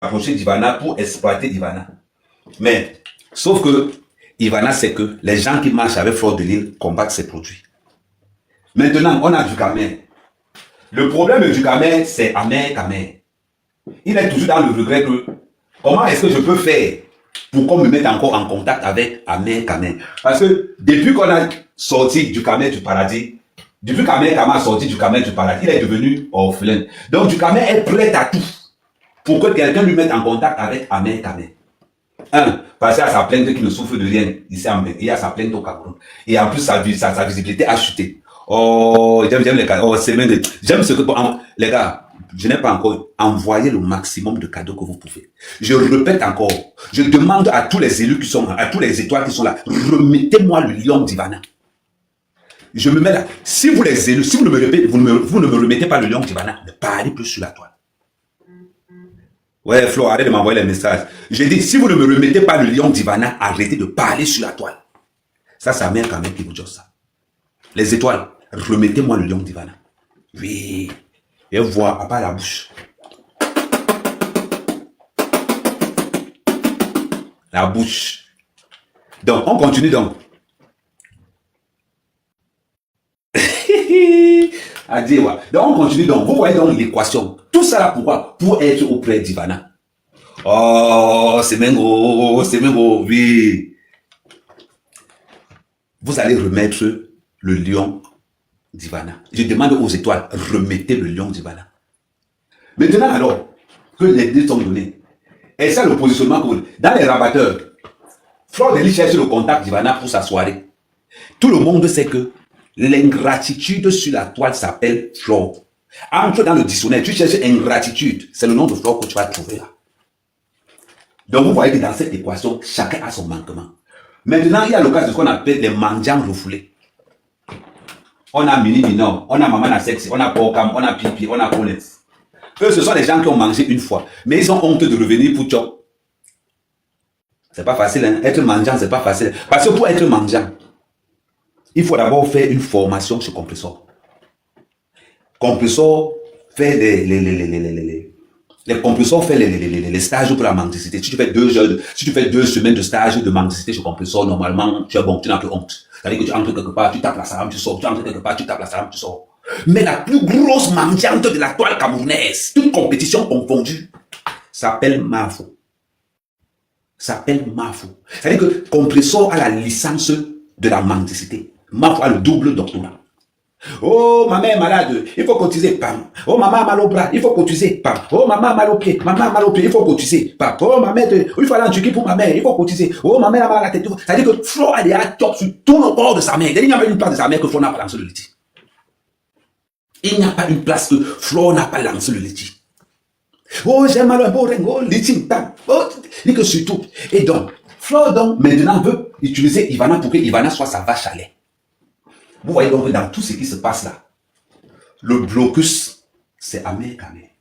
approcher d'Ivana pour exploiter Ivana. Mais, sauf que Ivana sait que les gens qui marchent avec Fleur de Lys combattent ses produits. Maintenant, on a du Dukamer. Le problème de Dukamer, c'est Ahmed Kamer. Il est toujours dans le regret que comment est-ce que je peux faire pour qu'on me mette encore en contact avec Ahmed Kamer. Parce que depuis qu'on a sorti Dukamer du paradis, depuis qu'Ahmed Kamer a sorti Dukamer du paradis, il est devenu orphelin. Donc Dukamer est prêt à tout pour que quelqu'un lui mette en contact avec Ahmed Kamer. Parce qu'il y a sa plainte qui ne souffre de rien ici en Belgique, il y a sa plainte au Cameroun. Et en plus, sa visibilité a chuté. Oh, j'aime les gars. Oh, c'est même j'aime ce que les gars, je n'ai pas encore envoyé le maximum de cadeaux que vous pouvez. Je répète encore, je demande à tous les élus qui sont là, à tous les étoiles qui sont là, remettez-moi le lion d'Ivana. Je me mets là. Si vous les élus, si vous ne me remettez pas le lion d'Ivana, ne parlez plus sur la toile. Ouais, Flo, arrête de m'envoyer les messages. J'ai dit, si vous ne me remettez pas le lion d'Ivana, arrêtez de parler sur la toile. Ça, c'est Ahmed Kamer qui vous dit ça. Les étoiles, remettez-moi le lion d'Ivana. Oui. Et voir à part la bouche. La bouche. Donc, on continue donc. Donc, on continue donc. Vous voyez donc l'équation. Tout ça là, pourquoi? Pour être auprès d'Ivana. Oh, c'est même oui. Vous allez remettre le lion d'Ivana. Je demande aux étoiles, remettez le lion d'Ivana. Maintenant alors, que les deux sont donnés. Et ça le positionnement pour dans les rabatteurs. Fleur de Lys cherche le contact d'Ivana pour sa soirée. Tout le monde sait que l'ingratitude sur la toile s'appelle Fleur. Entre dans le dictionnaire, tu cherches ingratitude. C'est le nom de Fleur que tu vas trouver là. Donc vous voyez que dans cette équation, chacun a son manquement. Maintenant, il y a le cas de ce qu'on appelle les mendiants refoulés. On a Mini Minor, on a Maman Sexy, on a Porcam, on a Pipi, on a Colette. Eux, ce sont les gens qui ont mangé une fois. Mais ils ont honte de revenir pour Tchop. C'est pas facile, hein? Être mendiant, c'est pas facile. Parce que pour être mendiant, il faut d'abord faire une formation chez Compressor. Compressor fait les compresseurs fait les stages pour la mendicité. Si tu fais 2 semaines de stage de mendicité chez Compressor, normalement, tu es bon, tu n'as que honte. C'est-à-dire que tu entres quelque part, tu tapes la salam, tu sors. Tu entres quelque part, tu tapes la salam, tu sors. Mais la plus grosse mendiante de la toile camerounaise, toute compétition confondue, s'appelle Mafo. C'est-à-dire que Compressor a la licence de la mendicité. Mafo a le double doctorat. Oh, ma mère est malade, il faut cotiser, pam. Oh, maman a mal au bras, il faut cotiser, pam. Oh, maman a mal au pied, il faut cotiser, pam. Oh, ma mère, il faut aller en Turquie pour ma mère, il faut cotiser. Oh, ma mère a mal à la tête. C'est-à-dire que Flo a des top sur tout le corps de sa mère. Il n'y a pas une place de sa mère que Flo n'a pas lancé le litige. Il n'y a pas une place que Flo n'a pas lancé le litige. Oh, j'ai mal au bras, oh, litige, pam. Oh, dit que surtout. Et donc, Flo, donc, maintenant, veut utiliser Ivana pour que Ivana soit sa vache à lait. Vous voyez donc que dans tout ce qui se passe là, le blocus, c'est Ahmed Kamer.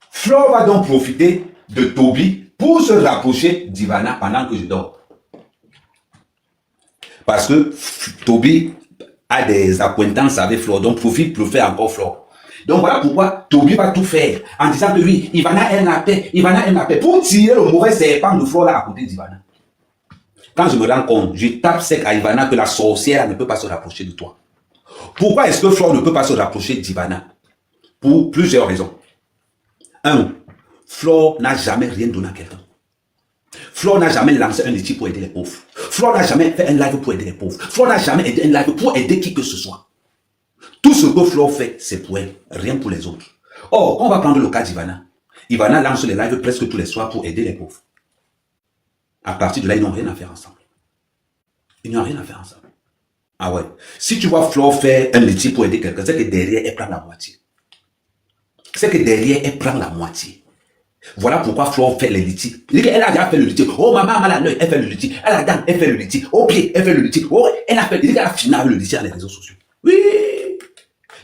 Flo va donc profiter de Toby pour se rapprocher d'Ivana pendant que je dors. Parce que Toby a des acquaintances avec Flo, donc profite pour faire encore Flo. Donc voilà pourquoi Toby va tout faire en disant que oui, Ivana aime la paix, pour tirer le mauvais serpent de Flo là à côté d'Ivana. Quand je me rends compte, je tape sec à Ivana que la sorcière ne peut pas se rapprocher de toi. Pourquoi est-ce que Fleur ne peut pas se rapprocher d'Ivana? Pour plusieurs raisons. 1. Fleur n'a jamais rien donné à quelqu'un. Fleur n'a jamais lancé un litige pour aider les pauvres. Fleur n'a jamais fait un live pour aider les pauvres. Fleur n'a jamais aidé un live pour aider qui que ce soit. Tout ce que Fleur fait, c'est pour elle, rien pour les autres. Or, on va prendre le cas d'Ivana. Ivana lance les lives presque tous les soirs pour aider les pauvres. À partir de là, ils n'ont rien à faire ensemble. Ah ouais. Si tu vois Flo faire un litige pour aider quelqu'un, c'est que derrière, elle prend la moitié. Voilà pourquoi Flo fait les litiges. Elle a déjà fait le litige. Oh, maman a mal à l'œil, elle fait le litige. Elle a dame, elle fait le litige. Au pied, elle fait le litige. Oh, elle a fini avec le litige sur les réseaux sociaux. Oui.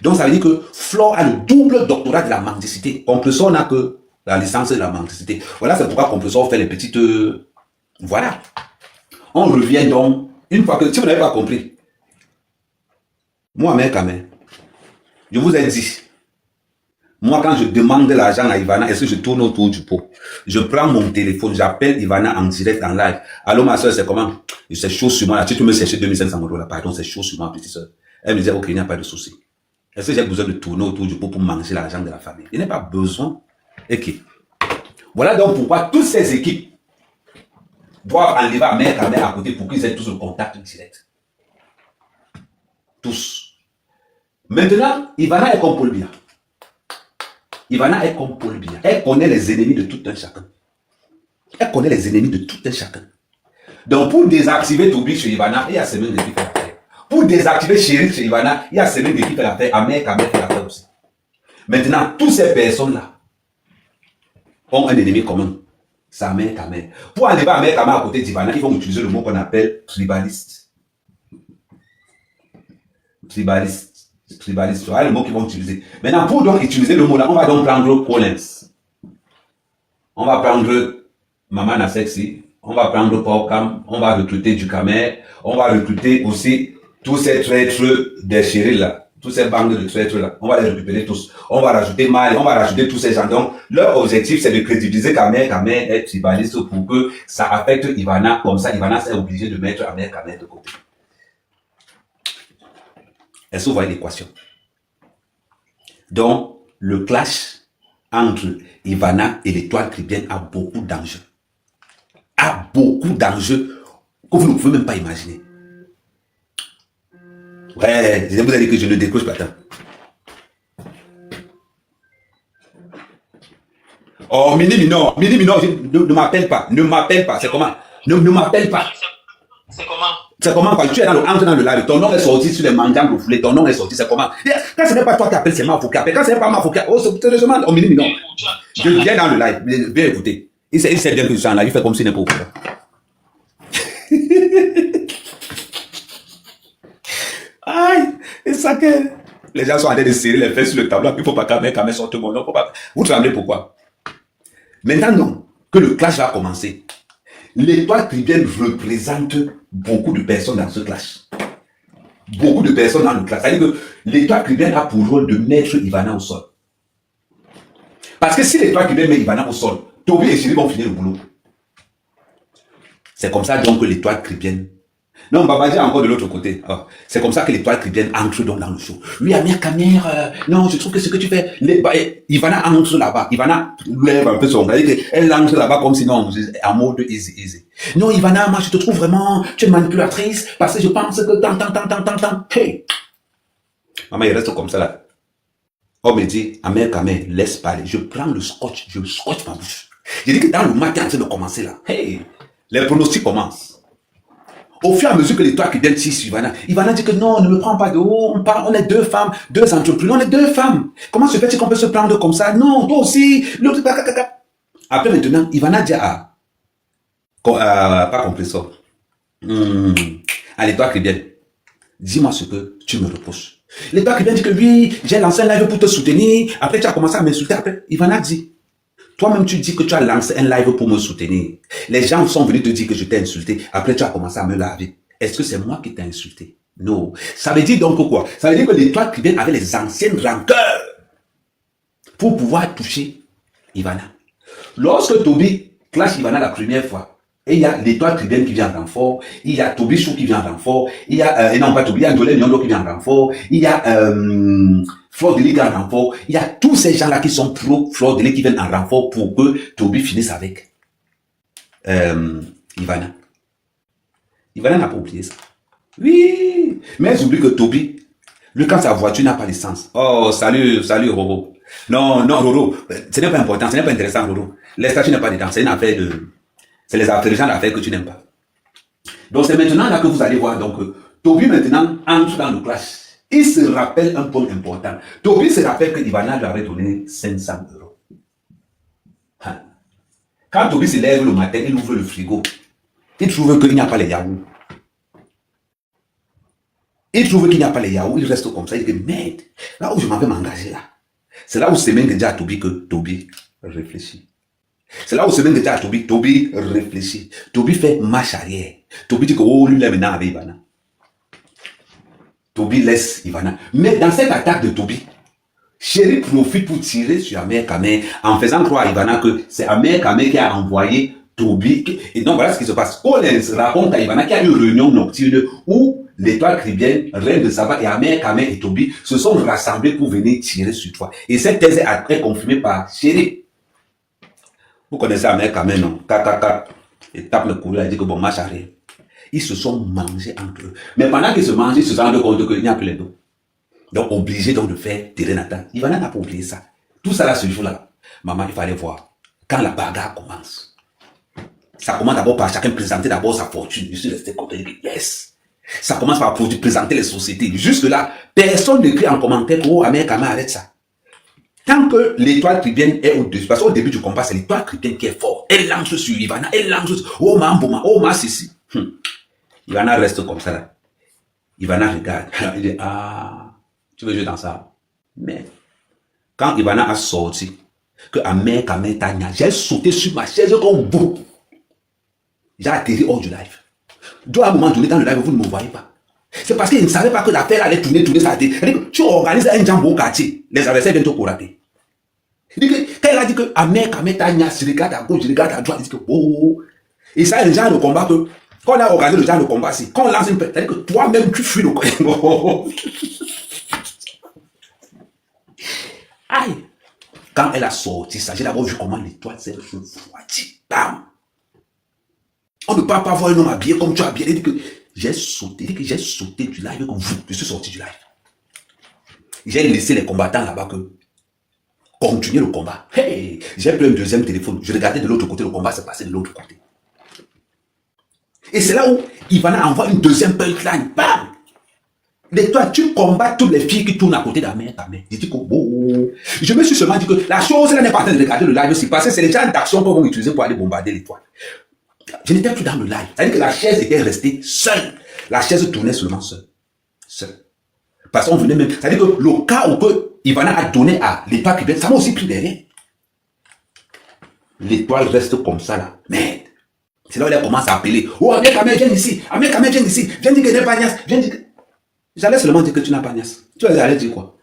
Donc, ça veut dire que Flo a le double doctorat de la mendicité. Compressor n'a que la licence de la mendicité. Voilà, c'est pourquoi Compressor fait les petites... Voilà. On revient donc, une fois que, si vous n'avez pas compris, moi, Ahmed Kamer, je vous ai dit, Moi, quand je demande de l'argent à Ivana, est-ce que je tourne autour du pot? Je prends mon téléphone, j'appelle Ivana en direct, en live. Allô, ma soeur, c'est comment? C'est chaud sur moi. Là. Tu peux me chercher 2500 € là, pardon, c'est chaud sur moi, petite soeur. Elle me disait, ok, il n'y a pas de souci. Est-ce que j'ai besoin de tourner autour du pot pour manger l'argent de la famille? Il n'y a pas besoin. Ok. Voilà donc pourquoi toutes ces équipes doivent enlever à mère à côté pour qu'ils aient tous le contact direct. Tous. Maintenant, Ivana est comme Paul Biya. Ivana est comme Paul Biya. Elle connaît les ennemis de tout un chacun. Elle connaît les ennemis de tout un chacun. Donc, pour désactiver Toby chez Ivana, il y a Semen qui fait l'affaire. Pour désactiver Chéri chez Ivana, il y a Semen qui fait l'affaire. Ahmed fait l'affaire aussi. Maintenant, toutes ces personnes-là ont un ennemi commun. C'est Ahmed. Pour enlever Ahmed à côté d'Ivana, ils vont utiliser le mot qu'on appelle tribaliste. Tribaliste. Voilà le mot qu'ils vont utiliser. Maintenant, pour donc utiliser le mot là, on va donc prendre Collins. On va prendre Maman Sexy. On va prendre Paukam. On va recruter du Kamer. On va recruter aussi tous ces traîtres des chéris là. Tous ces bandes de traîtres là. On va les récupérer tous. On va rajouter Mal. On va rajouter tous ces gens. Donc, leur objectif, c'est de crédibiliser Kamer est tribaliste pour que ça affecte Ivana. Comme ça, Ivana est obligé de mettre Kamer de côté. Est-ce que vous voyez l'équation? Donc, le clash entre Ivana et l'étoile chrétienne a beaucoup d'enjeux. A beaucoup d'enjeux que vous ne pouvez même pas imaginer. Ouais, je vous ai dit que je ne décroche pas tant. Oh, Mini Minor, ne m'appelle pas. Ne m'appelle pas. C'est comment? Ne m'appelle pas. C'est comment? C'est comment quand tu es dans le live, ton nom est sorti sur les mangas gonflés, ton nom est sorti, c'est comment? Quand ce n'est pas toi qui appelles, c'est Mafou qui appelle. Quand ce n'est pas Mafou qui appelle, sérieusement, oh Mini Minor. Je viens dans le live, viens écouter. Il sait bien que je suis en live, il fait comme si n'importe quoi. Aïe, et ça que les gens sont en train de serrer les fesses sur le tableau, il ne faut pas qu'Amé sorte mon nom. Vous tremblez pourquoi? Maintenant, non, que le clash va commencer. L'étoile chrétienne représente beaucoup de personnes dans ce clash. Beaucoup de personnes dans le clash. C'est-à-dire que l'étoile chrétienne a pour rôle de mettre Ivana au sol. Parce que si l'étoile chrétienne met Ivana au sol, Toby et Chéri vont finir le boulot. C'est comme ça donc que l'étoile chrétienne. Non, Babaji encore de l'autre côté. Oh, c'est comme ça que l'étoile chrétienne entre donc dans le show. Oui, Amir Kamer, non, je trouve que ce que tu fais, Ivana entre là-bas. Ivana lève un peu son bras. Elle entre là-bas comme sinon, en mode easy. Non, Ivana, moi je te trouve vraiment, tu es manipulatrice parce que je pense que tant. Hey! Maman, il reste comme ça là. On me dit, Amir Kamer, laisse parler. Je prends le scotch, je scotche ma bouche. Je dis que dans le matin en train de commencer là, hey, les pronostics commencent. Au fur et à mesure que l'étoile qui donne 6 Ivana dit que non, ne me prends pas de haut, on est deux femmes, deux entrepreneurs, on est deux femmes. Comment se fait-il qu'on peut se prendre comme ça? Non, toi aussi, l'autre, Après maintenant, Ivana dit pas compris ça. À l'étoile qui vient, dis-moi ce que tu me reproches. L'étoile qui vient dit que oui, j'ai lancé un live pour te soutenir, après tu as commencé à m'insulter, après Ivana dit, toi-même, tu dis que tu as lancé un live pour me soutenir. Les gens sont venus te dire que je t'ai insulté. Après, tu as commencé à me laver. Est-ce que c'est moi qui t'ai insulté? Non. Ça veut dire donc quoi? Ça veut dire que l'étoile chrétienne avait les anciennes rancœurs pour pouvoir toucher Ivana. Lorsque Toby clash Ivana la première fois, et il y a l'étoile chrétienne qui vient en renfort, il y a Toby Chou qui vient en renfort, il y a, non pas Toby, il y a Ndolé Nyondo qui vient en renfort, il y a, Fleur de Ligue en renfort. Il y a tous ces gens-là qui sont pro Fleur de Ligue qui viennent en renfort pour que Toby finisse avec Ivana. Ivana n'a pas oublié ça. Oui, mais j'oublie que Toby, lui, quand sa voiture n'a pas d'essence. Oh, salut Roro. Non, Roro, ce n'est pas important, ce n'est pas intéressant, Roro. Les statuts n'est pas dedans, c'est une affaire de... C'est les affaires d'affaires que tu n'aimes pas. Donc c'est maintenant là que vous allez voir, donc, Toby maintenant entre dans le clash. Il se rappelle un point important. Toby se rappelle que Ivana lui avait donné 500 €. Quand Toby se lève le matin, il ouvre le frigo. Il trouve qu'il n'y a pas les yaourts. Il reste comme ça. Il dit, merde, là où je m'avais engagé là. C'est là où Semen dit à Toby que Toby réfléchit. C'est là où Semen dit à Toby réfléchit. Toby fait marche arrière. Toby dit que oh, lui là maintenant avec Ivana. Toby laisse Ivana. Mais dans cette attaque de Toby, Chéri profite pour tirer sur Amer Kamel en faisant croire à Ivana que c'est Amer Kamel qui a envoyé Toby. Et donc voilà ce qui se passe. Collins raconte à Ivana qu'il y a eu une réunion nocturne où l'étoile caribéenne, Reine de Saba et Amer Kamel et Toby se sont rassemblés pour venir tirer sur toi. Et cette thèse est confirmée par Chéri. Vous connaissez Amer Kamel, non? Kaka. Il tape le couloir et dit que bon, marche arrière. Ils se sont mangés entre eux. Mais pendant qu'ils se mangeaient, ils se sont rendus compte qu'il n'y a plus d'eau. Donc, obligé donc de faire terrain natal. Ivana n'a pas oublié ça. Tout ça là, ce jour-là, maman, il fallait voir. Quand la bagarre commence, ça commence d'abord par chacun présenter d'abord sa fortune. Je suis resté content. Yes. Ça commence par présenter les sociétés. Jusque-là, personne n'écrit en commentaire que, oh, Amer Kamel, arrête ça. Tant que l'étoile caribéenne est au-dessus, parce qu'au début du combat, c'est l'étoile caribéenne qui est forte. Elle lance sur Ivana, elle lance sur, oh, Mambouma, oh, ma Sissi. Ivana reste comme ça là. Ivana regarde. Il dit, ah. Tu veux jouer dans ça? Mais, quand Ivana a sorti, que Amer Kamel t'a, j'ai sauté sur ma chaise comme vous. J'ai atterri hors du live. Donc, à un moment donné, dans le live, vous ne me voyez pas. C'est parce qu'il ne savait pas que l'affaire allait tourner, ça a été. Tu organises un jambe au quartier. Les adversaires viennent te courater. Il dit que, quand il a dit que Amer Kamel t'a, je regarde à gauche, je regarde à droite, il dit que, oh. Et ça, c'est le genre de combat que, quand on a organisé le genre de combat, c'est, quand on lance une pelle, c'est-à-dire que toi-même, tu fuis le combat. Aïe! Quand elle a sorti ça, j'ai d'abord vu comment l'étoile s'est refroidie. Bam! On ne peut pas voir un homme habillé comme tu as habillé. Il dit que j'ai sauté du live comme vous. Je suis sorti du live. J'ai laissé les combattants là-bas que continuer le combat. Hey! J'ai pris un deuxième téléphone. Je regardais de l'autre côté, le combat s'est passé de l'autre côté. Et c'est là où Ivana envoie une deuxième punchline. Bam! Et toi, tu combats toutes les filles qui tournent à côté d'Amer Kamel. Je dis que, oh. Je me suis seulement dit que la chose là n'est pas en train de regarder le live aussi, parce que c'est les gens d'action qu'on va utiliser pour aller bombarder l'étoile. Je n'étais plus dans le live. C'est-à-dire que la chaise était restée seule. La chaise tournait seulement seule. Seule. Parce qu'on venait même. C'est-à-dire que le cas où Ivana a donné à l'étoile caribéenne, ça m'a aussi pris derrière. L'étoile reste comme ça là. Merde. C'est là où elle commence à appeler. Oh, Amer Kamel, viens ici. Amer Kamel, viens ici. Viens dire que j'ai pas niasse. Viens dire que. J'allais seulement dire que tu n'as pas niasse. Tu allais dire quoi?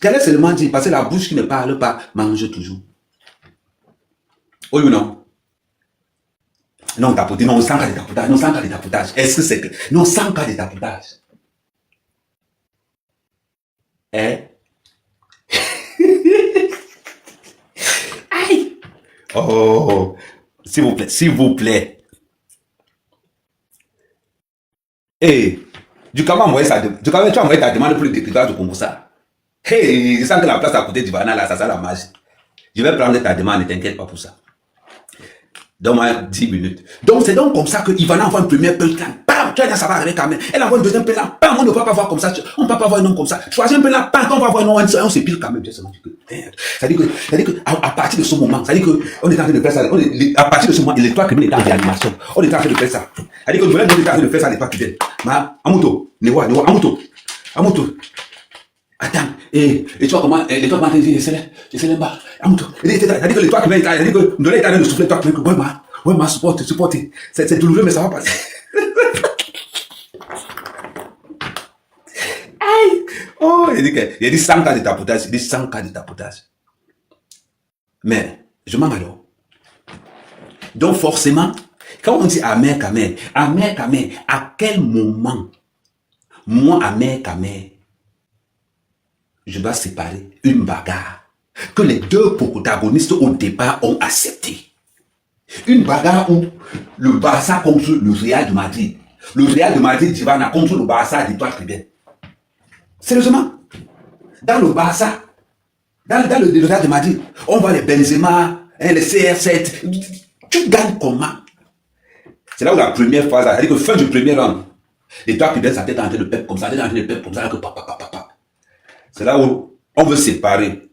J'allais seulement dire, parce que la bouche qui ne parle pas mange toujours. Oui ou non? Non, tapoter, non, sans cas de tapotage, non, sans cas de tapotage. Est-ce que c'est que. Non, sans cas de tapotage. Hein? Aïe! Oh! S'il vous plaît, s'il vous plaît. Hey! Du comment envoyer ça? Du comment tu as envoyé ta demande pour le décritage de Congo ça? Hey! Je sens que la place à côté d'Ivana là, ça sent la magie. Je vais prendre ta demande, ne t'inquiète pas pour ça. Donne-moi 10 minutes. Donc, c'est donc comme ça que Ivana envoie une première punchline. Bam! Tu as dit, ça va arriver quand même. Elle envoie une deuxième punchline. Bam! On ne peut pas voir comme ça. On ne peut pas voir un nom comme ça. Troisième punchline. Bam! On va voir un nom. On se pile quand même. C'est-à-dire que, à partir de ce moment, c'est-à-dire que, on est en train de faire ça. À partir de ce moment, l'étoile criminelle est en réanimation. On est en train de faire ça. C'est-à-dire que, on est en train de faire ça, l'étoile criminelle. Ma, Amuto, Newa, Amuto. Attends, et tu vois comment l'étoile m'a dit, c'est les bas, Amuto. C'est-à-dire que l'étoile criminelle, c'est-à-dire que, nous est en train de souffler l'étoile criminelle. Ouais, ma, supporte. C'est douloureux, mais ça va passer. Aïe! Oh, il dit 100 cas de tapotage. Il dit 100 cas de tapotage. Mais, je m'en alors. Donc, forcément, quand on dit Amer Kamel, à quel moment, moi, Amer Kamel, je dois séparer une bagarre que les deux protagonistes au départ ont accepté. Une bagarre où le Barça contre le Real de Madrid. Le Real de Madrid d'Ivana contre le Barça d'Étoile Caribéenne. Sérieusement, dans le Barça, dans le Real de Madrid, on voit les Benzema, les CR7. Tu gagnes comment? C'est là où la première phase, c'est-à-dire que fin du premier round, l'Étoile Caribéenne, ça tête en train de pep comme ça, que papa. C'est là où on veut séparer.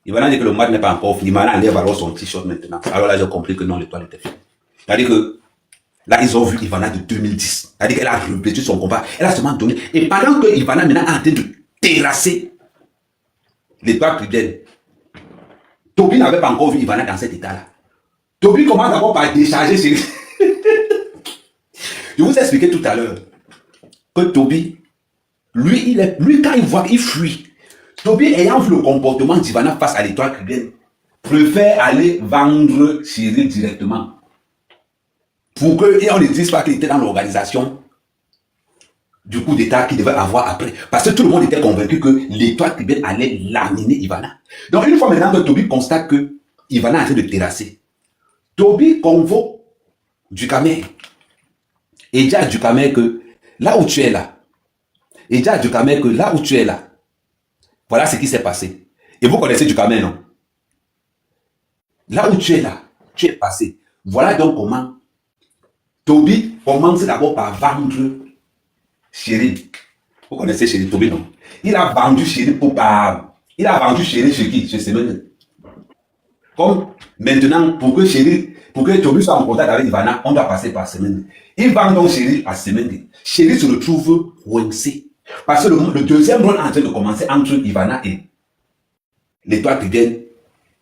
Ivana dit que le match n'est pas encore fini. Ivana enlève alors son t-shirt maintenant. Alors là, j'ai compris que non, l'étoile était finie. C'est-à-dire que là, ils ont vu Ivana de 2010. C'est-à-dire qu'elle a répété son combat. Elle a seulement donné. Et pendant que Ivana maintenant est en train de terrasser l'étoile caribéenne, Toby n'avait pas encore vu Ivana dans cet état-là. Toby commence d'abord par décharger chez lui. Je vous ai expliqué tout à l'heure que Toby, lui, quand il voit qu'il fuit, Toby, ayant vu le comportement d'Ivana face à l'étoile cubaine, préfère aller vendre Cyril directement. Pour qu'on ne dise pas qu'il était dans l'organisation du coup d'État qu'il devait avoir après. Parce que tout le monde était convaincu que l'étoile cubaine allait laminer Ivana. Donc une fois maintenant que Toby constate que Ivana est en train de terrasser, Toby convoque Ducamer et dit à Ducamer que là où tu es là, et dit à Ducamer que là où tu es là, voilà ce qui s'est passé. Et vous connaissez Ducamer, non? Là où tu es là, tu es passé. Voilà donc comment Toby commence d'abord par vendre Chéri. Vous connaissez Chéri Toby, non? Il a vendu Chéri pour pas. Il a vendu Chéri chez qui? Chez Semen. Comme maintenant, pour que Toby soit en contact avec Ivana, on doit passer par Semen. Il vend donc Chéri à Semen. Chéri se retrouve coincé. Parce que le deuxième rôle est en train de commencer entre Ivana et l'étoile cubaine.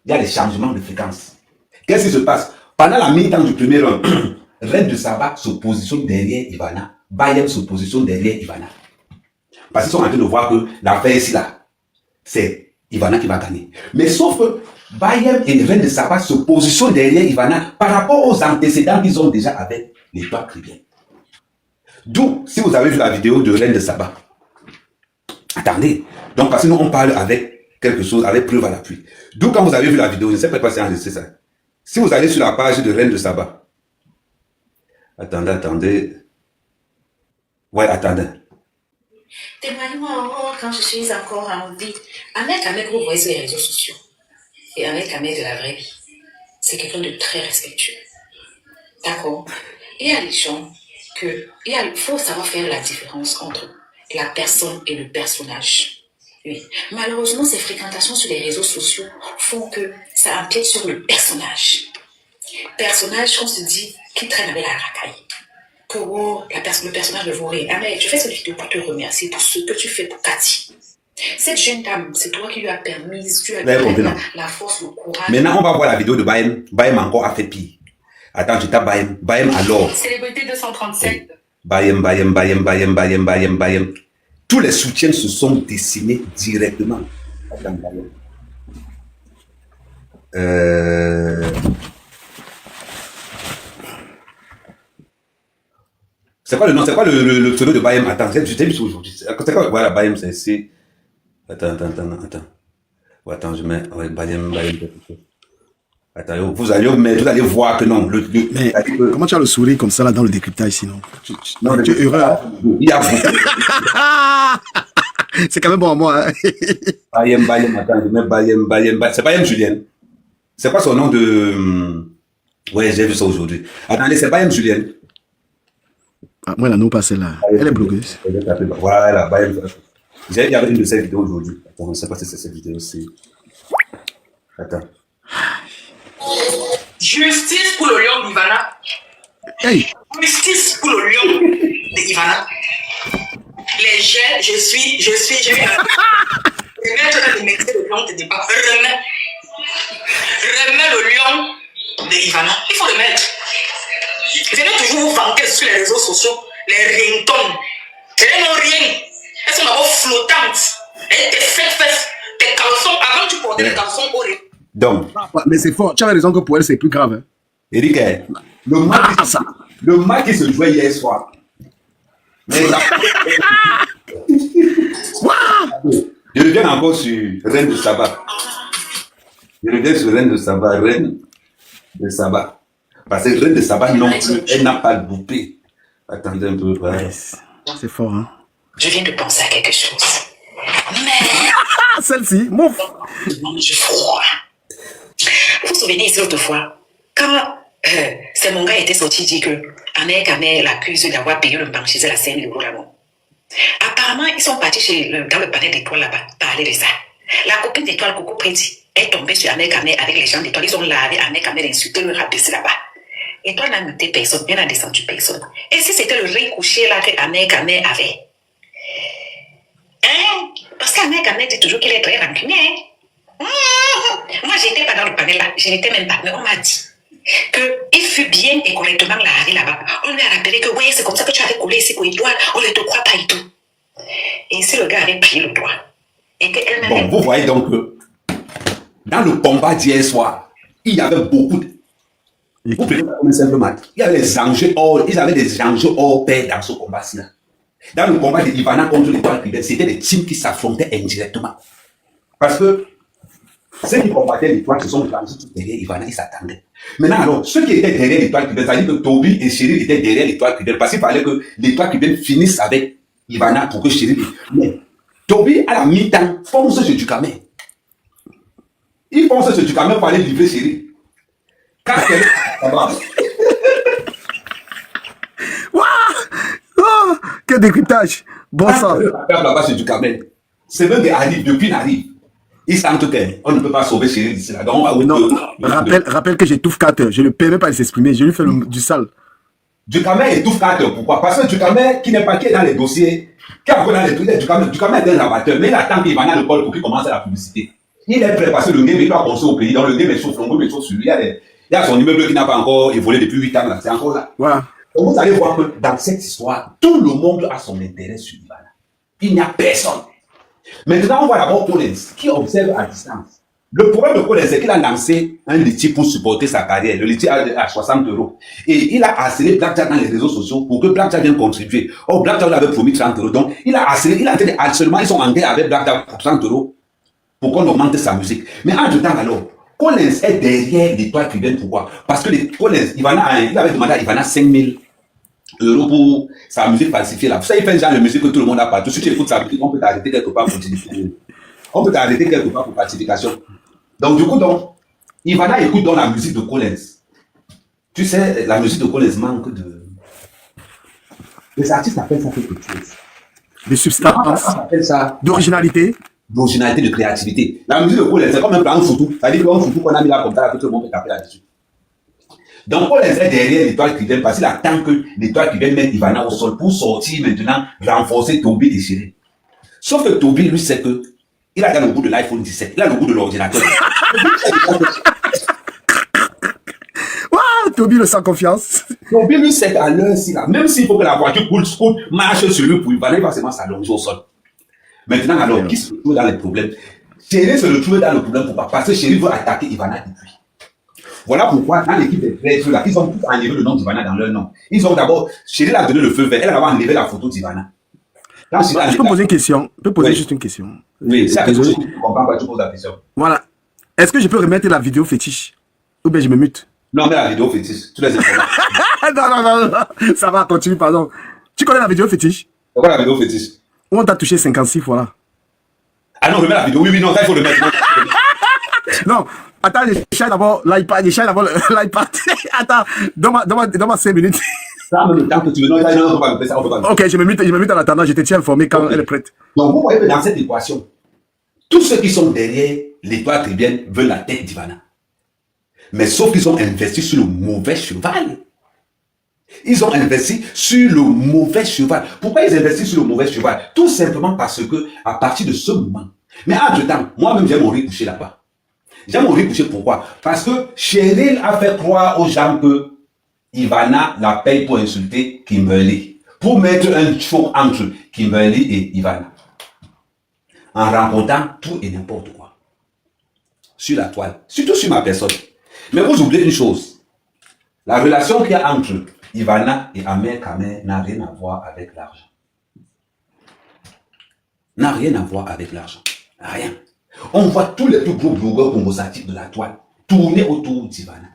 Il y a des changements de fréquence. Qu'est-ce qui se passe? Pendant la mi-temps du premier round, Reine de Saba se positionne derrière Ivana. Bayem se positionne derrière Ivana. Parce qu'ils sont en train de voir que l'affaire ici, là, c'est Ivana qui va gagner. Mais sauf que Bayem et Reine de Saba se positionnent derrière Ivana par rapport aux antécédents qu'ils ont déjà avec l'étoile cubaine. D'où, si vous avez vu la vidéo de Reine de Saba, attendez, donc parce que nous on parle avec quelque chose, avec preuve à l'appui. D'où quand vous avez vu la vidéo, je ne sais pas si enregistré ça. Si vous allez sur la page de Reine de Saba, attendez. Ouais, attendez. Témoigne-moi encore quand je suis encore en vie. Ahmed, vous voyez sur les réseaux sociaux. Et Ahmed de la vraie vie. C'est quelqu'un de très respectueux. D'accord? Il y a des gens il faut savoir faire la différence entre la personne et le personnage. Oui. Malheureusement, ces fréquentations sur les réseaux sociaux font que ça empiète sur le personnage. Personnage qu'on se dit qui traîne avec la racaille. Que le personnage de Voré. Ah mais je fais cette vidéo pour te remercier pour ce que tu fais pour Cathy. Cette jeune dame, c'est toi qui lui as permis, tu as donné la force, le courage. Maintenant, on va voir la vidéo de Bayem. Bayem encore a fait pire. Attends, je tape Bayem. Bayem alors. Célébrité 237. Bayem. Tous les soutiens se sont dessinés directement. Attends, Bayem. C'est quoi le nom? C'est quoi le pseudo de Bayem? Attends, je t'ai vu ça aujourd'hui. C'est quoi? Voilà, Bayem, c'est ici. Attends. Ouais, attends, je mets. Ouais, Bayem. Attends, vous allez voir que non. Mais comment tu as le sourire comme ça là dans le décryptage sinon? Non, tu es heureux. Il y a c'est quand même bon à moi. Hein? Bayem, attends, je mets Bayem. C'est Bayem Julien. C'est pas son nom de. Ouais, j'ai vu ça aujourd'hui. Attendez, c'est Bayem Julien. Ah, moi, la non pas celle-là. Elle est blogueuse. Voilà, Bayem. Il y avait une de ces vidéos aujourd'hui. Attends, je ne sais pas si c'est cette vidéo-ci. Attends. Justice pour le lion d'Ivana. Hey. Justice pour le lion d'Ivana. Les jets, j'ai eu le maître de métier de lion de départ. Remets le lion d'Ivana. Il faut le mettre. Venez toujours vous vanter sur les réseaux sociaux, les ringtones. Elles n'ont rien. Elles sont d'abord flottantes. Elles te fesses, tes caleçons. Avant, tu portais les caleçons au riz. Donc. Mais c'est fort. Tu avais raison que pour elle, c'est plus grave. Hein? Eric, le match qui se jouait hier soir. Je reviens encore sur Reine de Saba. Reine de Saba. Parce que Reine de Saba non plus, elle n'a pas loupé. Attendez un peu. Ouais. C'est fort, hein? Je viens de penser à quelque chose. Mais. Celle-ci, mouf! J'ai froid. Vous vous souvenez ici l'autre fois, quand c'est mon gars était sorti dit que Ahmed l'accuse d'avoir payé le banque chez la scène de Rolamont. Apparemment, ils sont partis dans le panel d'étoiles là-bas, parler de ça. La copine d'étoile, Coco Préti, est tombée sur Ahmed avec les gens d'étoile. Ils ont lavé Ahmed, insulté, le rabaissé là-bas. Étoile n'a noté personne, bien n'a descendu personne. Et si c'était le riz couché là que Ahmed avait? Hein? Parce qu'Ahmed dit toujours qu'il est très rancunier. Moi, je n'étais pas dans le panel là, je n'étais même pas, mais on m'a dit qu'il fut bien et correctement lavé là-bas. On lui a rappelé que ouais, c'est comme ça que tu avais collé ici pour Étoile, on ne te croit pas et tout. Et si le gars avait pris le doigt, Et qu'elle-même... Bon, vous voyez donc que dans le combat d'hier soir, il y avait beaucoup de... Vous prenez comme un simple match. Il y avait des enjeux hors, ils avaient des enjeux hors pair dans ce combat-ci. Dans le combat de Ivana contre l'Étoile Privée, c'était des teams qui s'affrontaient indirectement. Parce que ceux qui combattaient l'Étoile, ce sont les gens qui derrière Ivana, ils s'attendaient. Maintenant, alors, ceux qui étaient derrière l'Étoile Privée, c'est-à-dire que Toby et Cheryl étaient derrière l'Étoile Privée, parce qu'il fallait que l'Étoile Privée finisse avec Ivana pour que Cheryl... Mais Toby, à la mi-temps, fonce sur Ducamel. Il fonce sur Ducamel pour aller livrer Cheryl. Quand ça va. Oh, quel décryptage. Bon sang. Là-bas sur Ducamel. C'est même qui arrive, depuis n'arrive. Il sentent qu'on ne peut pas sauver Cheryl d'ici là. Donc, on va Non, rappelle que j'étouffe 4 heures. Je ne le permets pas de s'exprimer. Je lui fais du sale. Ducamel étouffe 4 heures. Pourquoi? Parce que Ducamel, qui n'est pas qui est dans les dossiers, qui a dans les trucs, Ducamel est un amateur, mais il attend qu'il va dans le col pour qu'il commence la publicité. Il est prêt parce que le game il doit construire au pays. Donc, le game est chaud, le chaud sur lui. Il y a son immeuble qui n'a pas encore évolué depuis 8 ans. C'est encore là. Voilà. Donc, vous allez voir que dans cette histoire, tout le monde a son intérêt sur Ivana. Il n'y a personne. Maintenant, on va d'abord Collins, qui observe à distance. Le problème de Collins, c'est qu'il a lancé un litige pour supporter sa carrière. Le litige à 60 €. Et il a harcelé Blackjack dans les réseaux sociaux pour que Blackjack vienne contribuer. Or, Blackjack lui avait promis 30 €. Donc, il a harcelé, il a fait des harcèlements, ils sont engagés avec Blackjack pour 30 € pour qu'on augmente sa musique. Mais entre-temps, alors, Collins est derrière l'Étoile Privée. Pourquoi? Parce que Collins, il avait demandé à Ivana 5 000 € pour sa musique falsifiée là. Vous savez, il fait un genre de musique que tout le monde a partout. Si tu écoutes sa musique, on peut t'arrêter quelque part pour falsification. Donc, du coup, Ivana écoute dans la musique de Collins. Tu sais, la musique de Collins manque de... Les artistes appellent ça quelque chose. De substance. Appellent ça... D'originalité. D'originalité, de créativité. La musique de Collins, c'est comme un plan photo. C'est-à-dire qu'un photo qu'on a mis là comme ça, que tout le monde peut taper là-dessus. Donc, Collins est derrière l'Étoile Privée parce qu'il attend que l'Étoile Privée mette Ivana au sol pour sortir maintenant, renforcer Toby et Cheryl. Sauf que Toby, lui, sait que il a dans le goût de l'iPhone 17, il a le goût de l'ordinateur. Waouh, Toby le sans confiance. Toby, lui, sait qu'à l'heure-ci, là, même s'il faut que la voiture coule, marche sur lui pour Ivana, il va seulement s'allonger au sol. Maintenant, alors, qui se retrouve dans les problèmes? Cheryl se retrouve dans le problème. Pourquoi? Parce que Cheryl veut attaquer Ivana depuis. Voilà pourquoi, dans l'équipe des prêtres, là, ils ont tous enlevé le nom d'Ivana dans leur nom. Ils ont d'abord, Cheryl a donné le feu vert, elle a enlevé la photo d'Ivana. Je peux poser une question? Je peux poser juste une question? Oui, c'est la question que tu comprends pas, tu poses la question. Voilà. Est-ce que je peux remettre la vidéo fétiche? Ou bien je me mute? Non, mais la vidéo fétiche, tu les informations. non, ça va, continue, pardon. Tu connais la vidéo fétiche? C'est quoi la vidéo fétiche? Où on t'a touché 56 fois là. Ah non, remets la vidéo, oui, non, ça il faut le mettre. Non, attends, je cherche d'abord l'iPad, l'iPad. Attends, donne-moi 5 minutes. Ça, même tant que tu veux, non, on va ça, on peut pas. Ok, je me mute en attendant, je te tiens informé quand elle est prête. Donc, vous voyez que dans cette équation, tous ceux qui sont derrière l'Étoile Privée veulent la tête d'Ivana. Mais sauf qu'ils ont investi sur le mauvais cheval. Ils ont investi sur le mauvais cheval. Pourquoi ils investissent sur le mauvais cheval? Tout simplement parce que, à partir de ce moment, mais entre-temps, moi-même, j'aime mon riz couché là-bas. J'aime mon riz couché, pourquoi? Parce que Cheryl a fait croire aux gens que Ivana la paye pour insulter Kimberly, pour mettre un choc entre Kimberly et Ivana, en racontant tout et n'importe quoi sur la toile, surtout sur ma personne. Mais vous oubliez une chose, la relation qu'il y a entre Ivana et Amer Kamer n'a rien à voir avec l'argent. N'a rien à voir avec l'argent. Rien. On voit tous les plus gros blogueurs conversatifs de la toile tourner autour d'Ivana.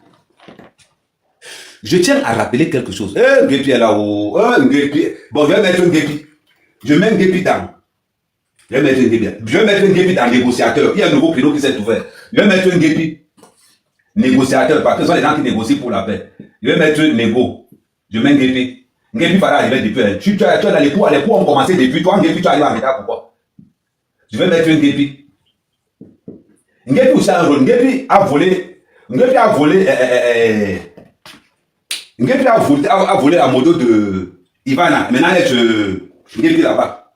Je tiens à rappeler quelque chose. Un Guépi est là-haut. Un Guépi. Bon, je vais mettre un Guépi. Je mets un Guépi dans. Je vais mettre un Guépi dans négociateur. Il y a un nouveau créneau qui s'est ouvert. Je vais mettre un Guépi. Négociateur. Parce que ce sont les gens qui négocient pour la paix. Je vais mettre un négo. Je mets un Guépi. Guépi va arriver depuis. Tu es dans les cours ont commencé depuis. Toi, un Guépi, tu arrives en retard. Pourquoi? Je vais mettre un Guépi. Guépi aussi a un rôle. Guépi a volé. Guépi a volé la moto de Ivana. Maintenant, Guépi là-bas.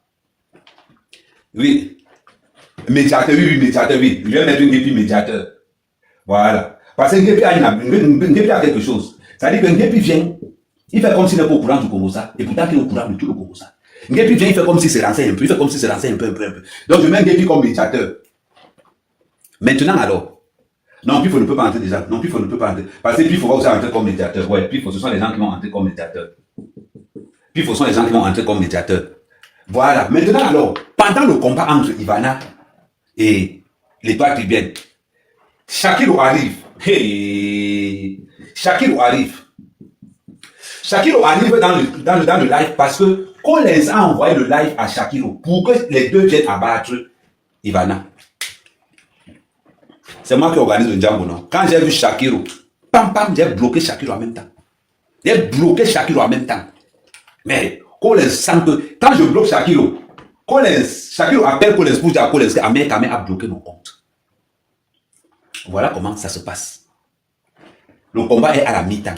Oui. Médiateur, oui. Je vais mettre un Guépi médiateur. Voilà. Parce que Guépi a quelque chose. C'est-à-dire que Guépi vient, il fait comme s'il n'est pas au courant du Congo ça, et pourtant qu'il est au courant de tout le Congo ça. Ngepi vient, il fait comme si c'est renseigne un peu, il fait comme si c'est renseigne un peu. Donc je mets Ngepi comme médiateur. Maintenant alors, non, Pifo ne peut pas entrer déjà. Non, Pifo ne peut pas entrer. Parce que Pifo va aussi entrer comme médiateur. Ouais, Pifo, ce sont les gens qui vont entrer comme médiateur. Pifo, ce sont les gens qui vont entrer comme médiateur. Voilà. Maintenant alors, pendant le combat entre Ivana et l'Étoile Caribéenne, Shakiro arrive. Hey. Shakiro arrive. Shakiro arrive dans le live parce que Collins a envoyé le live à Shakiro pour que les deux viennent abattre Ivana. C'est moi qui organise le Django, non? Quand j'ai vu Shakiro, pam, j'ai bloqué Shakiro en même temps. J'ai bloqué Shakiro en même temps. Mais Collins sent que quand je bloque Shakiro, Shakiro appelle Collins pour dire à Collins qu'Amé a bloqué mon compte. Voilà comment ça se passe. Le combat est à la mi-temps.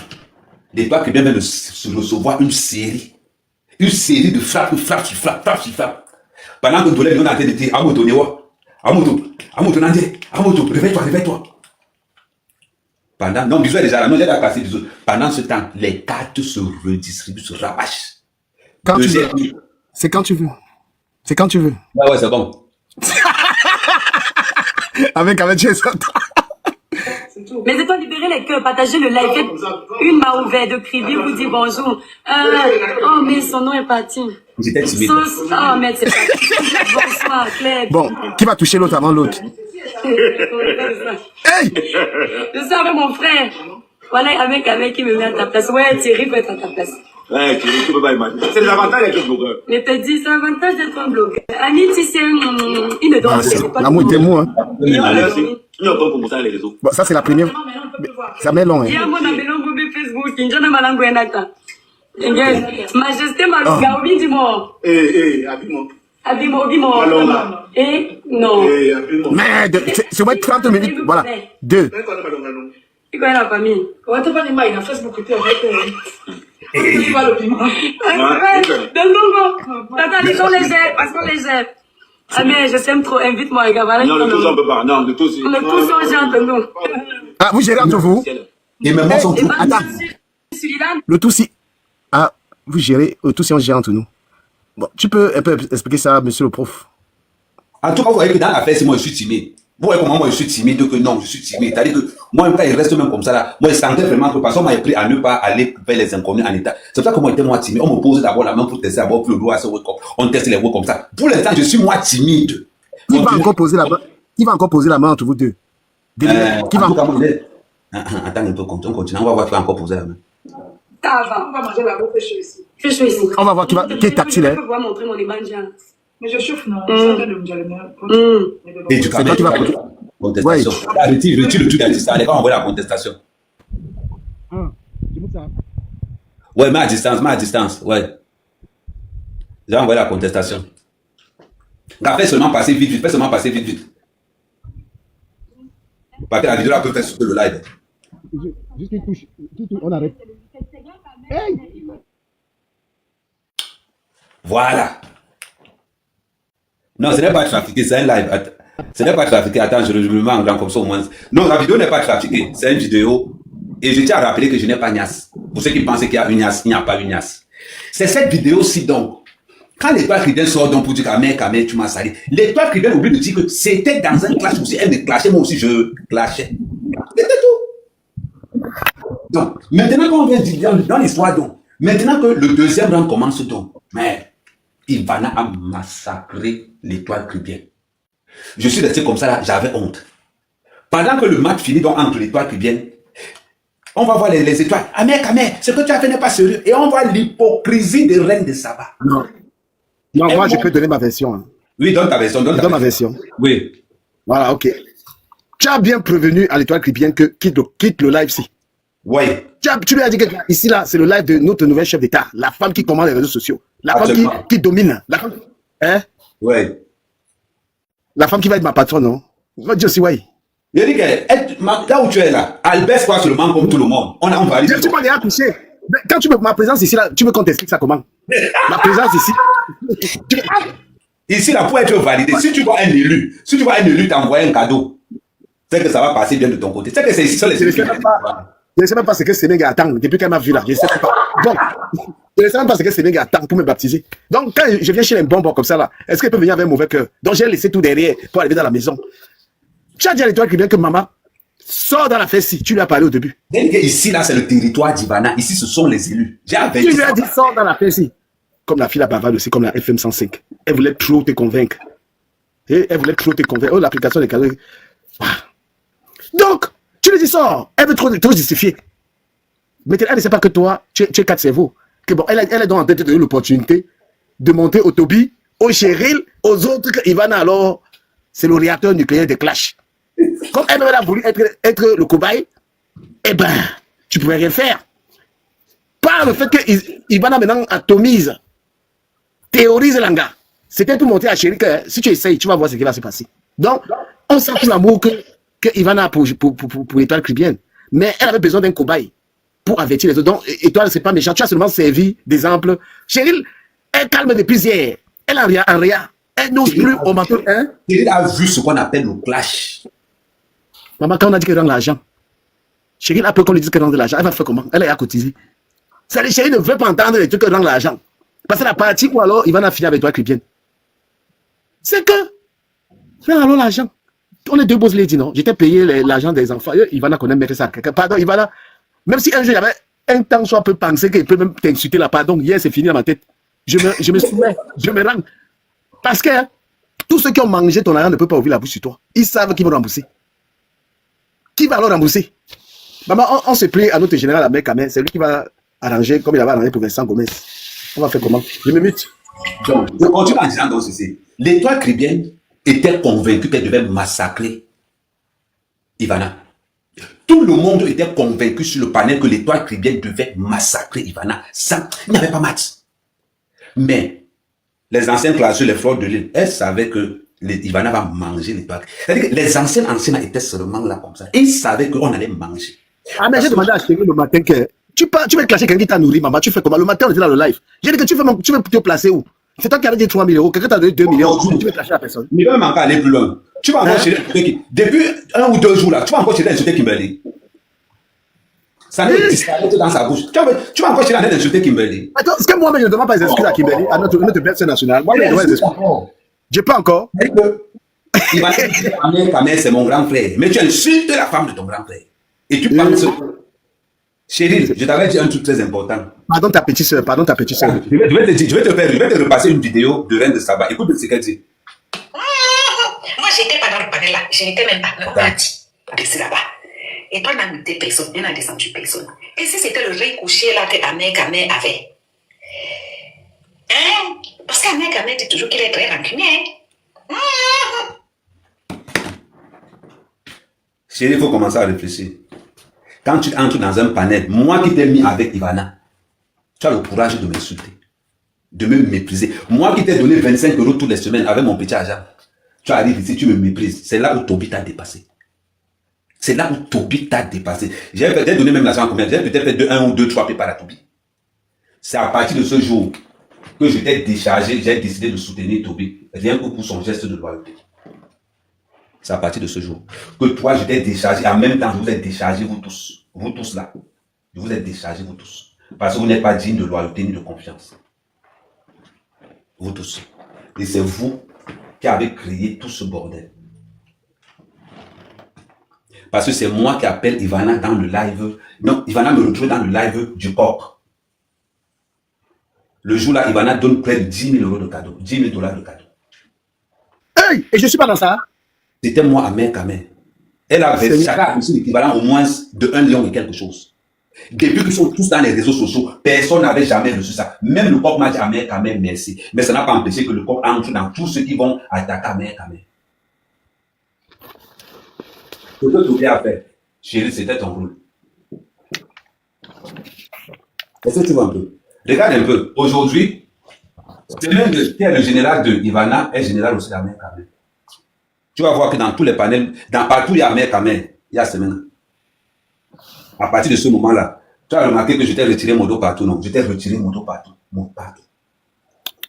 L'Étoile qui vient de recevoir une série de frappes, frappe. Pendant que Dolé vient en train de dire Amoto Newa, Amoto, réveille-toi. Non, bisous déjà là, non, j'ai la passé bisous. Pendant ce temps, les cartes se redistribuent, se rabâchent. C'est quand tu veux. C'est quand tu veux. Ouais, c'est bon. avec Jason. N'hésitez pas à libérer les cœurs, partagez le live. Faites une main ouverte de crier, vous dit bonjour. Oh, mais son nom est parti. J'étais timide. Oh, mais c'est parti. Bonsoir, Claire. Bon, qui va toucher l'autre avant l'autre? Hey! Je suis avec mon frère. Voilà, avec qui me met à ta place. Ouais, Thierry peut être à ta place. Ouais, tu peux pas imaginer. C'est l'avantage d'être blogueur. Mais te dis, c'est l'avantage d'être un blogueur. Annie, tu sais, il ne dort pas. L'amour était mou, hein. Il n'y a pas comme ça les réseaux. Bon, ça c'est la première. Ça met long, hein. Il y a mon abelon boubé Facebook. Il y a un malango et nata. Majesté Malouga, obi dis-moi. Abimo. Abimo. Et non. Merde, c'est vrai 30 minutes. Voilà. 2. Tu connais la famille. Comment tu vas dire, il a Facebook, tu es avec tu vas le piment. Tata, ils sont légers, parce qu'on les gère. Ah, mais je t'aime trop, invite-moi, gars. Non, de tous on peut pas. Non, de tous. On est tous en gens entre nous. Ah, vous gérez entre vous? Et même moi, son trou. Attends. Le tout si. Ah, vous gérez. Le tout si on gère entre nous. Bon, tu peux un peu expliquer ça, monsieur le prof? En tout cas, vous voyez que dans l'affaire, c'est moi, je suis timide. Vous voyez comment moi, je suis timide, que non, je suis timide. C'est-à-dire que moi, quand il reste même comme ça, là, moi, je sentais vraiment que parce qu'on m'a appris à ne pas aller vers les inconnus en état. C'est pour ça que moi, j'étais moi timide. On me pose d'abord la main pour tester d'abord pour le doigt, on teste les voix comme ça. Pour l'instant, je suis moi timide. Qui va encore poser la main? Qui va encore poser la main entre vous deux? Qui va encore? Attends un peu, on continue. On va voir qui va encore poser la main. Ça va. On va manger la bouffe chaud ici. Je suis ici. On va voir qui est tactile, hein. Je peux pouvoir montrer mon ébandia. Mais je chauffe, non. Je suis en train de me dire le meilleur. Et tu C'est toi qui vas poser. contestation. Retire le truc d'assistant. Les gars, on voit la contestation. Ouais, mets à distance. Ouais. J'ai envoyé la contestation. Fais seulement passer vite. Parce que la vidéo là peut faire sur le live. Juste une touche. On arrête. Voilà. Non, ce n'est pas trafiqué, c'est un live. Ce n'est pas trafiqué. Attends, je me mets en grand comme ça au moins. Non, la vidéo n'est pas trafiquée. C'est une vidéo. Et je tiens à rappeler que je n'ai pas Nias. Pour ceux qui pensent qu'il y a une Nias, il n'y a pas une Nias. C'est cette vidéo-ci donc. Quand l'Étoile Caribéenne sort donc pour dire Kamel, tu m'as sali. L'Étoile Caribéenne oublie de dire que c'était dans un clash aussi. Elle me clashait, moi aussi je clashais. C'était tout. Donc, maintenant qu'on vient dire dans l'histoire donc, maintenant que le deuxième round commence donc, mais Ivana a massacré l'Étoile Caribéenne. Je suis resté comme ça là, j'avais honte. Pendant que le match finit donc entre l'Étoile Caribéenne, on va voir les étoiles. Kamel, ce que tu as fait n'est pas sérieux. Et on voit l'hypocrisie des reines de Saba. Non, moi je peux donner ma version. Hein. Oui, donne ta version. Donne ma version. Oui. Voilà, ok. Tu as bien prévenu à l'Étoile Caribéenne que quitte le live-ci. Oui. Tu lui as dit que ici là, c'est le live de notre nouvelle chef d'État, la femme qui commande les réseaux sociaux, la femme qui domine, la femme, hein? Oui. La femme qui va être ma patronne, non? Va dire aussi, oui. Je dis que là où tu es là, elle baisse pas seulement comme tout le monde. On valide. Tu m'as déjà touché. Quand tu veux ma présence ici là, tu veux qu'on t'explique ça comment? Ma présence ici. Ici là, pour être validé, si tu vois un élu t'envoyer un cadeau, c'est que ça va passer bien de ton côté. C'est que c'est ici, ça les Ce Je ne sais même pas ce que Sénégal attend depuis qu'elle m'a vu là. Je ne sais pas. Donc, je ne sais même pas ce que Sénégal attend pour me baptiser. Donc, quand je viens chez les bonbons comme ça là, est-ce qu'elle peut venir avec un mauvais cœur? Donc, j'ai laissé tout derrière pour arriver dans la maison. Tu as dit à l'étoile qui vient que maman sort dans la fête. Tu lui as parlé au début. Ici, là, c'est le territoire d'Ivana. Ici, ce sont les élus. J'ai averti. Tu lui as dit sort dans la fête. Comme la fille la bavarde aussi, comme la FM 105. Elle voulait trop te convaincre. Et elle voulait trop te convaincre. Oh, l'application des cadeaux. Donc, tu lui dis sors. Elle veut trop justifier. Mais elle ne sait pas que toi, tu es quatre cerveaux. Que bon, elle est donc en train de te donner l'opportunité de monter au Toby, au Cheryl, aux autres que Ivana, alors, c'est le réacteur nucléaire de Clash. Comme elle a voulu être le cobaye, eh ben, tu ne pouvais rien faire. Par le fait que Ivana maintenant atomise, théorise l'anga. C'était pour montrer à Cheryl que si tu essayes, tu vas voir ce qui va se passer. Donc, on sent tout l'amour que Ivana a pour l'étoile caribéenne. Mais elle avait besoin d'un cobaye pour avertir les autres. Donc, étoile, c'est pas méchant. Tu as seulement servi d'exemple. Cheryl, elle calme depuis hier. Elle en rien. Elle n'ose plus au manteau. Hein? Cheryl a vu ce qu'on appelle le clash. Maman, quand on a dit qu'elle rend l'argent, Cheryl a peur qu'on lui dise qu'elle rend de l'argent. Elle va faire comment? Elle est à cotiser. Cheryl ne veut pas entendre les trucs qu'elle rend l'argent. Parce que la partie où alors, il va en finir avec toi, Cripienne. C'est que, frère, alors l'argent. On est deux boss lady, non? J'étais payé l'argent des enfants. Il va en connaître mettre ça à quelqu'un. Pardon, il va là. Même si un jour, j'avais un temps, soit peut penser qu'il peut même t'insulter là, pardon. Hier, c'est fini dans ma tête. Je me soumets, je me rends. Parce que tous ceux qui ont mangé ton argent ne peuvent pas ouvrir la bouche sur toi. Ils savent qu'ils vont rembourser. Qui va alors rembourser? Maman, on se plaît à notre général Ahmed Kamel. C'est lui qui va arranger comme il avait arrangé pour Vincent Gomez. On va faire comment? Je me mute. Donc, je continue en disant donc ceci. L'étoile caribéenne était convaincue qu'elle devait massacrer Ivana. Tout le monde était convaincu sur le panel que l'étoile caribéenne devait massacrer Ivana. Ça, il n'y avait pas match. Mais les anciennes classes, les fleurs de l'île, elles savaient que Ivana va manger l'étoile. C'est-à-dire que les anciennes étaient seulement là comme ça. Ils savaient qu'on allait manger. Ah, mais j'ai demandé à Chérie le matin que tu veux clasher quelqu'un qui t'a nourri, maman. Tu fais comment? Le matin, on était dans le live. J'ai dit que tu veux te placer où? C'est toi qui avais dit 3 000 euros. Quelqu'un t'a donné 2 millions. Tu veux clasher la personne. Mais même encore aller plus loin. Tu vas encore chez les depuis 1 ou 2 jours là, tu vas encore chez les insulter Kimberly. Ça ne disparaît dans sa bouche. Tu vas encore chez les insulter Kimberly. Attends, est-ce que moi-même je ne demande pas les excuses à Kimberly, à notre belle sœur nationale? Moi, je demande les excuses. J'ai pas encore. Il va dire Kamel, c'est mon grand frère. Mais tu insultes la femme de ton grand frère. Et tu penses. Chérie, je t'avais dit un truc très important. Pardon ta petite soeur, pardon ta petite soeur. Je vais te repasser une vidéo de Reine de Saba. Écoute ce qu'elle dit. Moi, j'étais pas dans le panel là. Je n'étais même pas. On m'a dit de là-bas. Et toi, on a invité personne. On a descendu personne. Et si c'était le rey couché là que Ahmed Kamel avait? Hein? Parce qu'Ahmed Kamel dit toujours qu'il est très rancunier. Chérie, il faut commencer à réfléchir. Quand tu entres dans un panel, moi qui t'ai mis avec Ivana, tu as le courage de m'insulter, de me mépriser. Moi qui t'ai donné 25 euros toutes les semaines avec mon petit argent, tu arrives ici, tu me méprises. C'est là où Toby t'a dépassé. C'est là où Toby t'a dépassé. J'ai peut-être donné même l'argent à combien? J'ai peut-être fait 1 ou 2, 3 prépares à Toby. C'est à partir de ce jour que je t'ai déchargé, j'ai décidé de soutenir Toby, rien que pour son geste de loyauté. C'est à partir de ce jour que toi, je t'ai déchargé. En même temps, je vous ai déchargé, vous tous là. Je vous ai déchargé, vous tous. Parce que vous n'êtes pas digne de loyauté ni de confiance. Vous tous. Et c'est vous qui avez créé tout ce bordel. Parce que c'est moi qui appelle Ivana dans le live. Non, Ivana me retrouve dans le live du corps. Le jour-là, Ivana donne près de 10 000 euros de cadeau. 10 000 $ de cadeau. Hey, et je suis pas dans ça. C'était moi, Ahmed Kamel. Elle a reçu l'équivalent au moins de 1 million et quelque chose. Depuis qu'ils sont tous dans les réseaux sociaux, personne n'avait jamais reçu ça. Même le COP m'a dit Ahmed Kamel, merci. Mais ça n'a pas empêché que le COP entre dans tous ceux qui vont attaquer Ahmed Kamel. Ce que tu as fait, chérie, c'était ton rôle. Est-ce que tu vois un peu? Regarde un peu. Aujourd'hui, c'est même le général de Ivana est général aussi d'Ahmed Kamel. Tu vas voir que dans tous les panels, partout il y a Ahmed Kamel, il y a semaine. À partir de ce moment-là, tu as remarqué que je t'ai retiré mon dos partout, non? Je t'ai retiré mon dos partout, partout.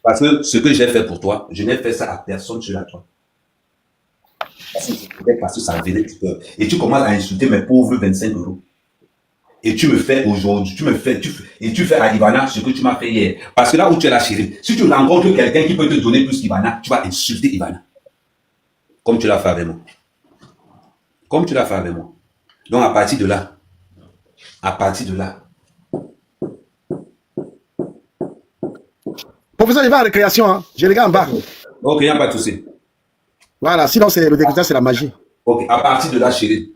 Parce que ce que j'ai fait pour toi, je n'ai fait ça à personne sur la toi. Parce que ça venait du cœur. Et tu commences à insulter mes pauvres 25 euros. Et tu me fais aujourd'hui, tu fais à Ivana ce que tu m'as fait hier. Parce que là où tu es là, chérie, si tu rencontres quelqu'un qui peut te donner plus qu'Ivana, tu vas insulter Ivana. Comme tu l'as fait avec moi. Comme tu l'as fait avec moi. Donc à partir de là, Professeur, il va à la récréation, hein. J'ai les gars en bas. ok, il n'y a pas de souci. Voilà, sinon c'est le décryptage, c'est la magie. Ok, à partir de là, chérie.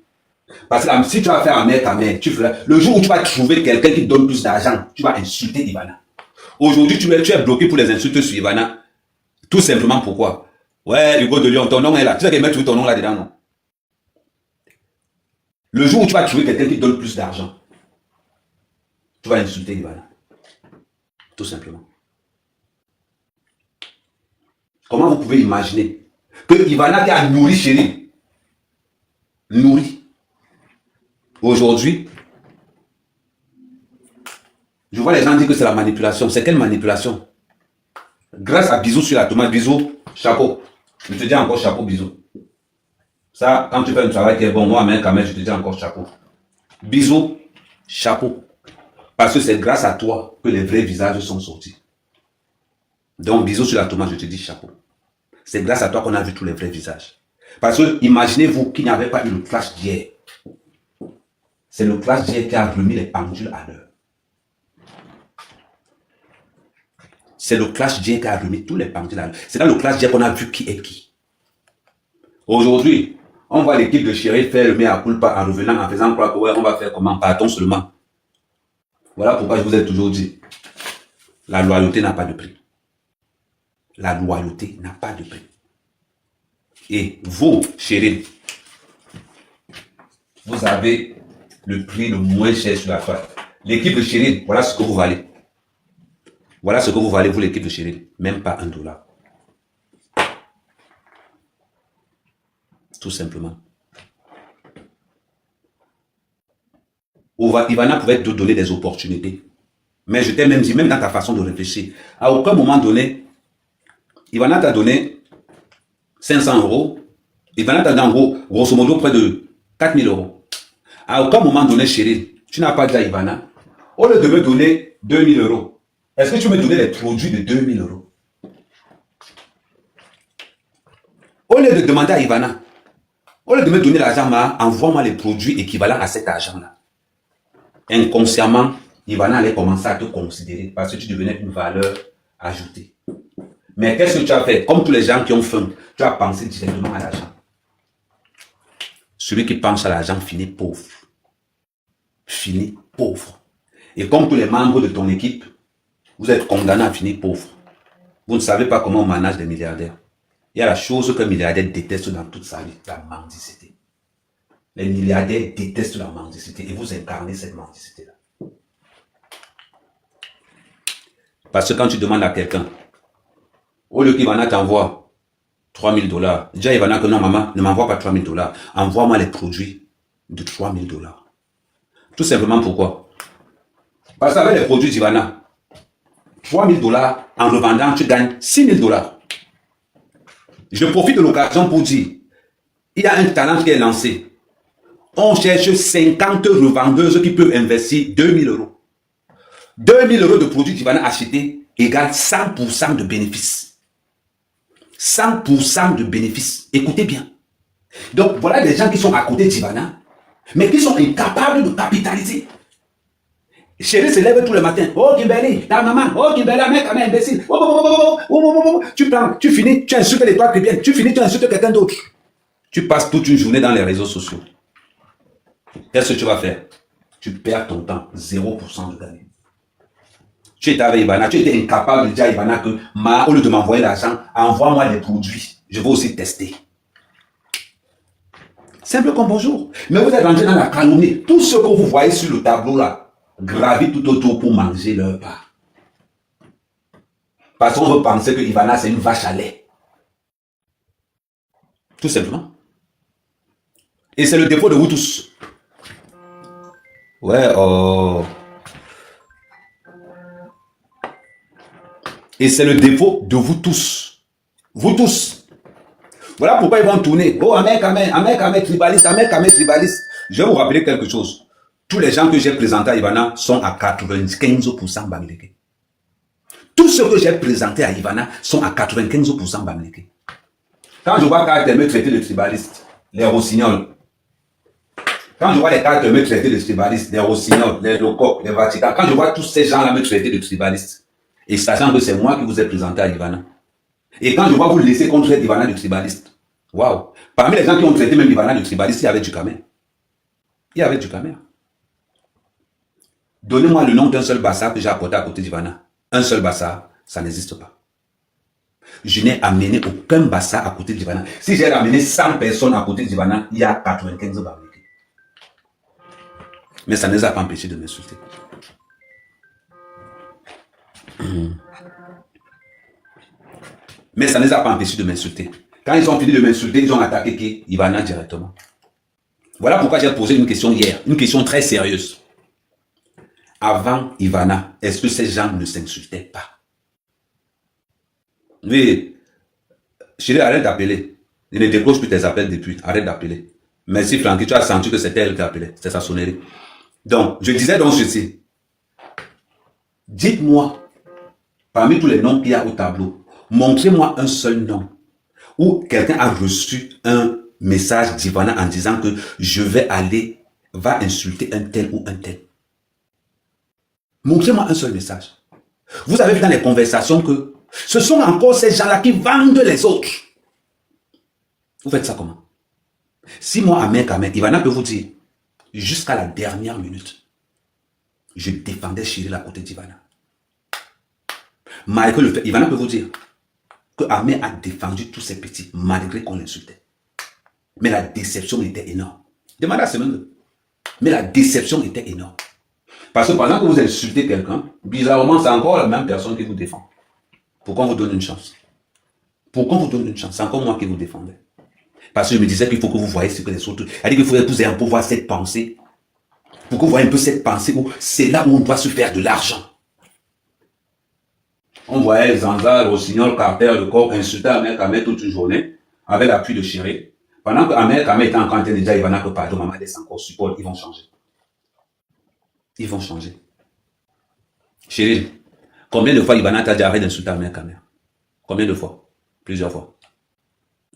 Parce que si tu vas faire un mec à mec, le jour où tu vas trouver quelqu'un qui te donne plus d'argent, tu vas insulter Ivana. Aujourd'hui, tu es bloqué pour les insultes sur Ivana. Tout simplement pourquoi? Ouais, Hugo de Lyon, ton nom est là. Tu sais qu'il met tout ton nom là-dedans, non? Le jour où tu vas trouver quelqu'un qui te donne plus d'argent, tu vas insulter Ivana. Tout simplement. Comment vous pouvez imaginer que Ivana qui a nourri chérie, nourri, aujourd'hui, je vois les gens dire que c'est la manipulation. C'est quelle manipulation? Grâce à bisous sur la tomate, bisous, chapeau. Je te dis encore chapeau, bisous. Ça, quand tu fais un travail qui est bon, moi, mais quand même, je te dis encore chapeau. Bisous, chapeau. Parce que c'est grâce à toi que les vrais visages sont sortis. Donc, bisous sur la tomate, je te dis chapeau. C'est grâce à toi qu'on a vu tous les vrais visages. Parce que, imaginez-vous qu'il n'y avait pas eu le clash d'hier. C'est le clash d'hier qui a remis les pendules à l'heure. C'est le clash d'hier qui a remis tous les pendules à l'heure. C'est dans le clash d'hier qu'on a vu qui est qui. Aujourd'hui, on voit l'équipe de Chéri faire le mea culpa en revenant, en faisant croire que ouais, on va faire comment, partons seulement. Voilà pourquoi je vous ai toujours dit, la loyauté n'a pas de prix. La loyauté n'a pas de prix. Et vous, Chéri, vous avez le prix le moins cher sur la toile. L'équipe de Chéri, voilà ce que vous valez. Voilà ce que vous valez, vous, l'équipe de Chéri. Même pas $1. Tout simplement. Ivana pouvait te donner des opportunités. Mais je t'ai même dit, même dans ta façon de réfléchir, à aucun moment donné, Ivana t'a donné 500 €. Ivana t'a donné en gros, grosso modo, près de 4000 €. À aucun moment donné, chérie, tu n'as pas dit à Ivana, au lieu de me donner 2000 €, est-ce que tu me donnais les produits de 2000 €? Au lieu de demander à Ivana, au lieu de me donner l'argent, envoie-moi les produits équivalents à cet argent-là. Inconsciemment, Ivana allait commencer à te considérer parce que tu devenais une valeur ajoutée. Mais qu'est-ce que tu as fait? Comme tous les gens qui ont faim, tu as pensé directement à l'argent. Celui qui pense à l'argent finit pauvre. Finit pauvre. Et comme tous les membres de ton équipe, vous êtes condamnés à finir pauvre. Vous ne savez pas comment on manage des milliardaires. Il y a la chose qu'un milliardaire déteste dans toute sa vie, la mendicité. Les milliardaires détestent la mendicité et vous incarnez cette mendicité-là. Parce que quand tu demandes à quelqu'un, au lieu qu'Ivana t'envoie 3000 $, dis à Ivana que non, maman, ne m'envoie pas 3000 $, envoie-moi les produits de 3000 $. Tout simplement pourquoi? Parce qu'avec les produits d'Ivana, 3000 $ en revendant, tu gagnes 6000 $. Je profite de l'occasion pour dire, il y a un talent qui est lancé. On cherche 50 revendeuses qui peuvent investir 2000 €. 2000 € de produits qu'Ivana a achetés égale 100% de bénéfices. 100% de bénéfices. Écoutez bien. Donc voilà des gens qui sont à côté d'Ivana, mais qui sont incapables de capitaliser. Chérie se lève tous les matins. Oh Kimberly, ta maman. Oh Kimberly, mec, imbécile. Tu prends, tu finis, tu insultes les toits chrétiennes. Tu finis, tu insultes quelqu'un d'autre. Tu passes toute une journée dans les réseaux sociaux. Qu'est-ce que tu vas faire? Tu perds ton temps. 0% de gagner. Tu étais avec Ivana, tu étais incapable de dire à Ivana que, au lieu de m'envoyer l'argent, envoie-moi les produits. Je vais aussi tester. Simple comme bonjour. Mais vous êtes rentré dans la calomnie. Tout ce que vous voyez sur le tableau là, gravitent tout autour pour manger leur part. Parce qu'on veut penser que Ivana c'est une vache à lait. Tout simplement. Et c'est le défaut de vous tous. Ouais, oh. Et c'est le défaut de vous tous. Vous tous. Voilà pourquoi ils vont tourner. Oh, Ahmed, tribaliste, tribaliste. Je vais vous rappeler quelque chose. tous les gens que j'ai présentés à Ivana sont à 95% Bamileke. Tous ceux que j'ai présentés à Ivana sont à 95% Bamileke. Quand je vois Carter me traiter de tribaliste, les rossignols, quand je vois les Carter me traiter de tribalistes, les rossignols, les Lecoq, les Vatican, quand je vois tous ces gens-là me traiter de tribalistes, et sachant que c'est moi qui vous ai présenté à Ivana, et quand je vois vous laisser qu'on traite Ivana de tribaliste, waouh! Parmi les gens qui ont traité même Ivana de tribaliste, il y avait du Camer. Il y avait du Camer. Donnez-moi le nom d'un seul Bassa que j'ai apporté à côté d'Ivana. Un seul Bassa, ça n'existe pas. Je n'ai amené aucun Bassa à côté d'Ivana. Si j'ai ramené 100 personnes à côté d'Ivana, il y a 95 Bamileke. Mais ça ne les a pas empêchés de m'insulter. Mais ça ne les a pas empêchés de m'insulter. Quand ils ont fini de m'insulter, ils ont attaqué qui? Ivana directement. Voilà pourquoi j'ai posé une question hier, une question très sérieuse. Avant Ivana, est-ce que ces gens ne s'insultaient pas? Oui, chérie, arrête d'appeler. Il ne décroche plus tes appels depuis. Arrête d'appeler. Merci Francky, tu as senti que c'était elle qui appelait. C'était sa sonnerie. Donc, je disais donc ceci. Dites-moi, parmi tous les noms qu'il y a au tableau, montrez-moi un seul nom où quelqu'un a reçu un message d'Ivana en disant que je vais aller, va insulter un tel ou un tel. Montrez-moi un seul message. Vous avez vu dans les conversations que ce sont encore ces gens-là qui vendent les autres. Vous faites ça comment? Si moi, Ahmed Kamer, Ivana peut vous dire, jusqu'à la dernière minute, je défendais Chiril à côté d'Ivana. Malgré le fait, Ivana peut vous dire que Ahmed a défendu tous ces petits, malgré qu'on l'insultait. Mais la déception était énorme. Demandez à Semen. Mais la déception était énorme. Parce que pendant que vous insultez quelqu'un, bizarrement, c'est encore la même personne qui vous défend. Pourquoi on vous donne une chance? Pourquoi on vous donne une chance? C'est encore moi qui vous défendais. Parce que je me disais qu'il faut que vous voyez ce que les autres... C'est-à-dire qu'il faut que vous ayez un peu voir cette pensée. Pour que vous voyez un peu cette pensée où c'est là où on doit se faire de l'argent. On voyait Zanzar, Rossignol, Carter, Lecoq insulter Ahmed Kamer toute une journée avec l'appui de Chiré. Pendant que Ahmed Kamer était en train de dire Ivana que pardon, maman laisse encore support, ils vont changer. Ils vont changer. Chiril, combien de fois Ivana t'a dit arrête d'insulter Ahmed Kamer? Combien de fois? Plusieurs fois.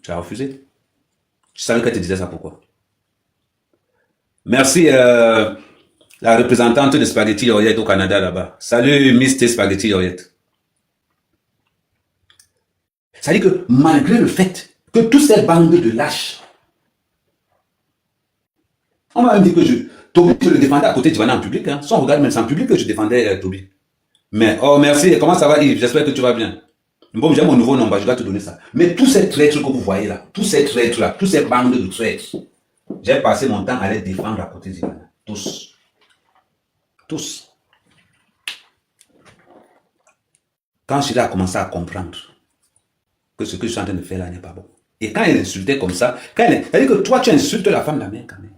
Tu as refusé. Tu savais qu'elle te disait ça pourquoi? Merci la représentante de Spaghetti Oriette au Canada là-bas. Salut Mr. Spaghetti Oriette. Ça veut dire que malgré le fait que toutes ces bandes de lâches, on m'a même dit que Toby, je le défendais à côté d'Ivana en public. Hein. Si on regarde même en public que je défendais Toby. Mais, oh merci, comment ça va Yves? J'espère que tu vas bien. Bon, j'ai mon nouveau nom, je dois te donner ça. Mais tous ces traîtres que vous voyez là, tous ces traîtres là, tous ces bandes de traîtres, j'ai passé mon temps à les défendre à côté d'Ivana. Tous. Tous. Quand Chira a commencé à comprendre que ce que je suis en train de faire là n'est pas bon. Et quand elle insultait comme ça, c'est-à-dire que toi tu insultes la femme de la mère quand même.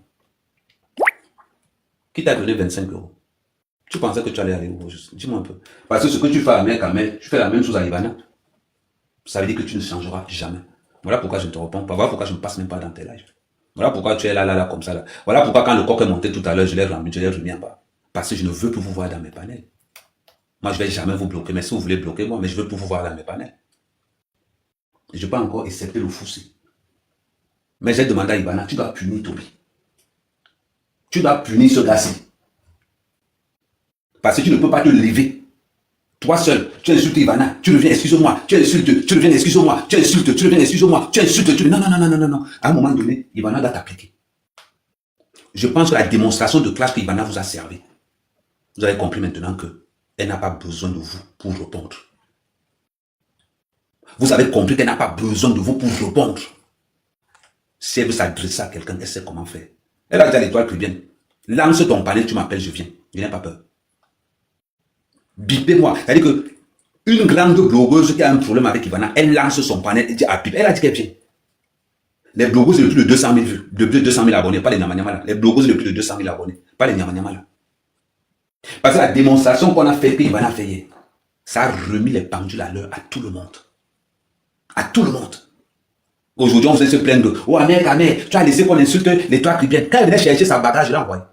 Qui t'a donné 25 €? Tu pensais que tu allais aller où? Dis-moi un peu. Parce que ce que tu fais à la mère quand même, tu fais la même chose à Ivana. Ça veut dire que tu ne changeras jamais. Voilà pourquoi je ne te réponds pas. Voilà pourquoi je ne passe même pas dans tes lives. Voilà pourquoi tu es là, comme ça. Là. Voilà pourquoi quand le coq est monté tout à l'heure, je l'ai remis en bas. Parce que je ne veux plus vous voir dans mes panels. Moi, je ne vais jamais vous bloquer. Mais si vous voulez bloquer moi, mais je veux plus vous voir dans mes panels. Je peux encore accepter le foussi. Mais j'ai demandé à Ivana, tu dois punir Toby. Tu dois punir ce gars-ci. Parce que tu ne peux pas te lever. Toi seul, tu insultes Ivana, tu reviens, excuse-moi, tu insultes, tu reviens, excuse-moi, tu insultes, tu reviens, excuse-moi, tu insultes, tu... Non. À un moment donné, Ivana doit t'appliquer. Je pense que la démonstration de classe que Ivana vous a servi, vous avez compris maintenant qu'elle n'a pas besoin de vous pour répondre. Vous avez compris qu'elle n'a pas besoin de vous pour répondre. Si elle veut s'adresser à quelqu'un, elle sait comment faire. Elle a déjà l'étoile chrétienne. Lance ton panel, tu m'appelles, je viens. Je n'ai pas peur. Bipez-moi. C'est-à-dire que une grande blogueuse qui a un problème avec Ivana, elle lance son panel et dit à Bip. Elle a dit qu'elle vient. Les blogueuses de plus de 200 000 vues, de plus de 200 000 abonnés, pas les Nyamanyama. Les blogueuses de plus de 200 000 abonnés, pas les Nyamanyama. Parce que la démonstration qu'on a fait, que Ivana a fait hier, ça a remis les pendules à l'heure à tout le monde. À tout le monde. Aujourd'hui, on se plaindre de « Oh, Ahmed Kamer, tu as laissé qu'on insulte les trois chrétiens. » Quand elle venait chercher sa bagage, je l'ai envoyé.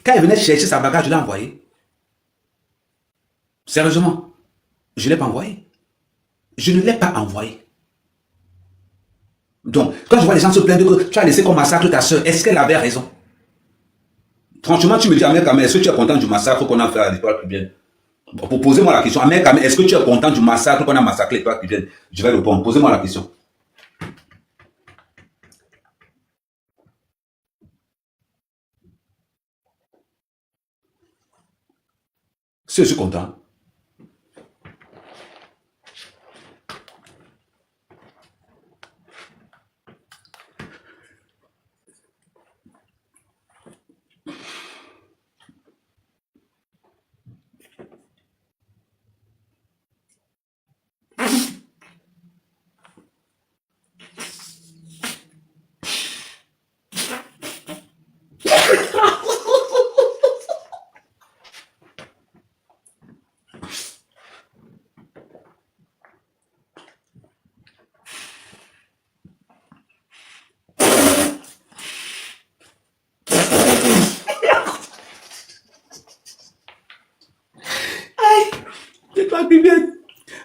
Quand elle venait chercher sa bagage, je l'ai envoyé. Sérieusement, je ne l'ai pas envoyé. Je ne l'ai pas envoyé. Donc, quand je vois les gens se plaindre que tu as laissé qu'on massacre ta soeur, est-ce qu'elle avait raison? Franchement, tu me dis, Ahmed Kamel, est-ce que tu es content du massacre qu'on a fait à l'Étoile Cubaine? Bon, posez-moi la question. Ahmed Kamel, est-ce que tu es content du massacre qu'on a massacré l'Étoile Cubaine? Je vais répondre. Posez-moi la question. Si je suis content.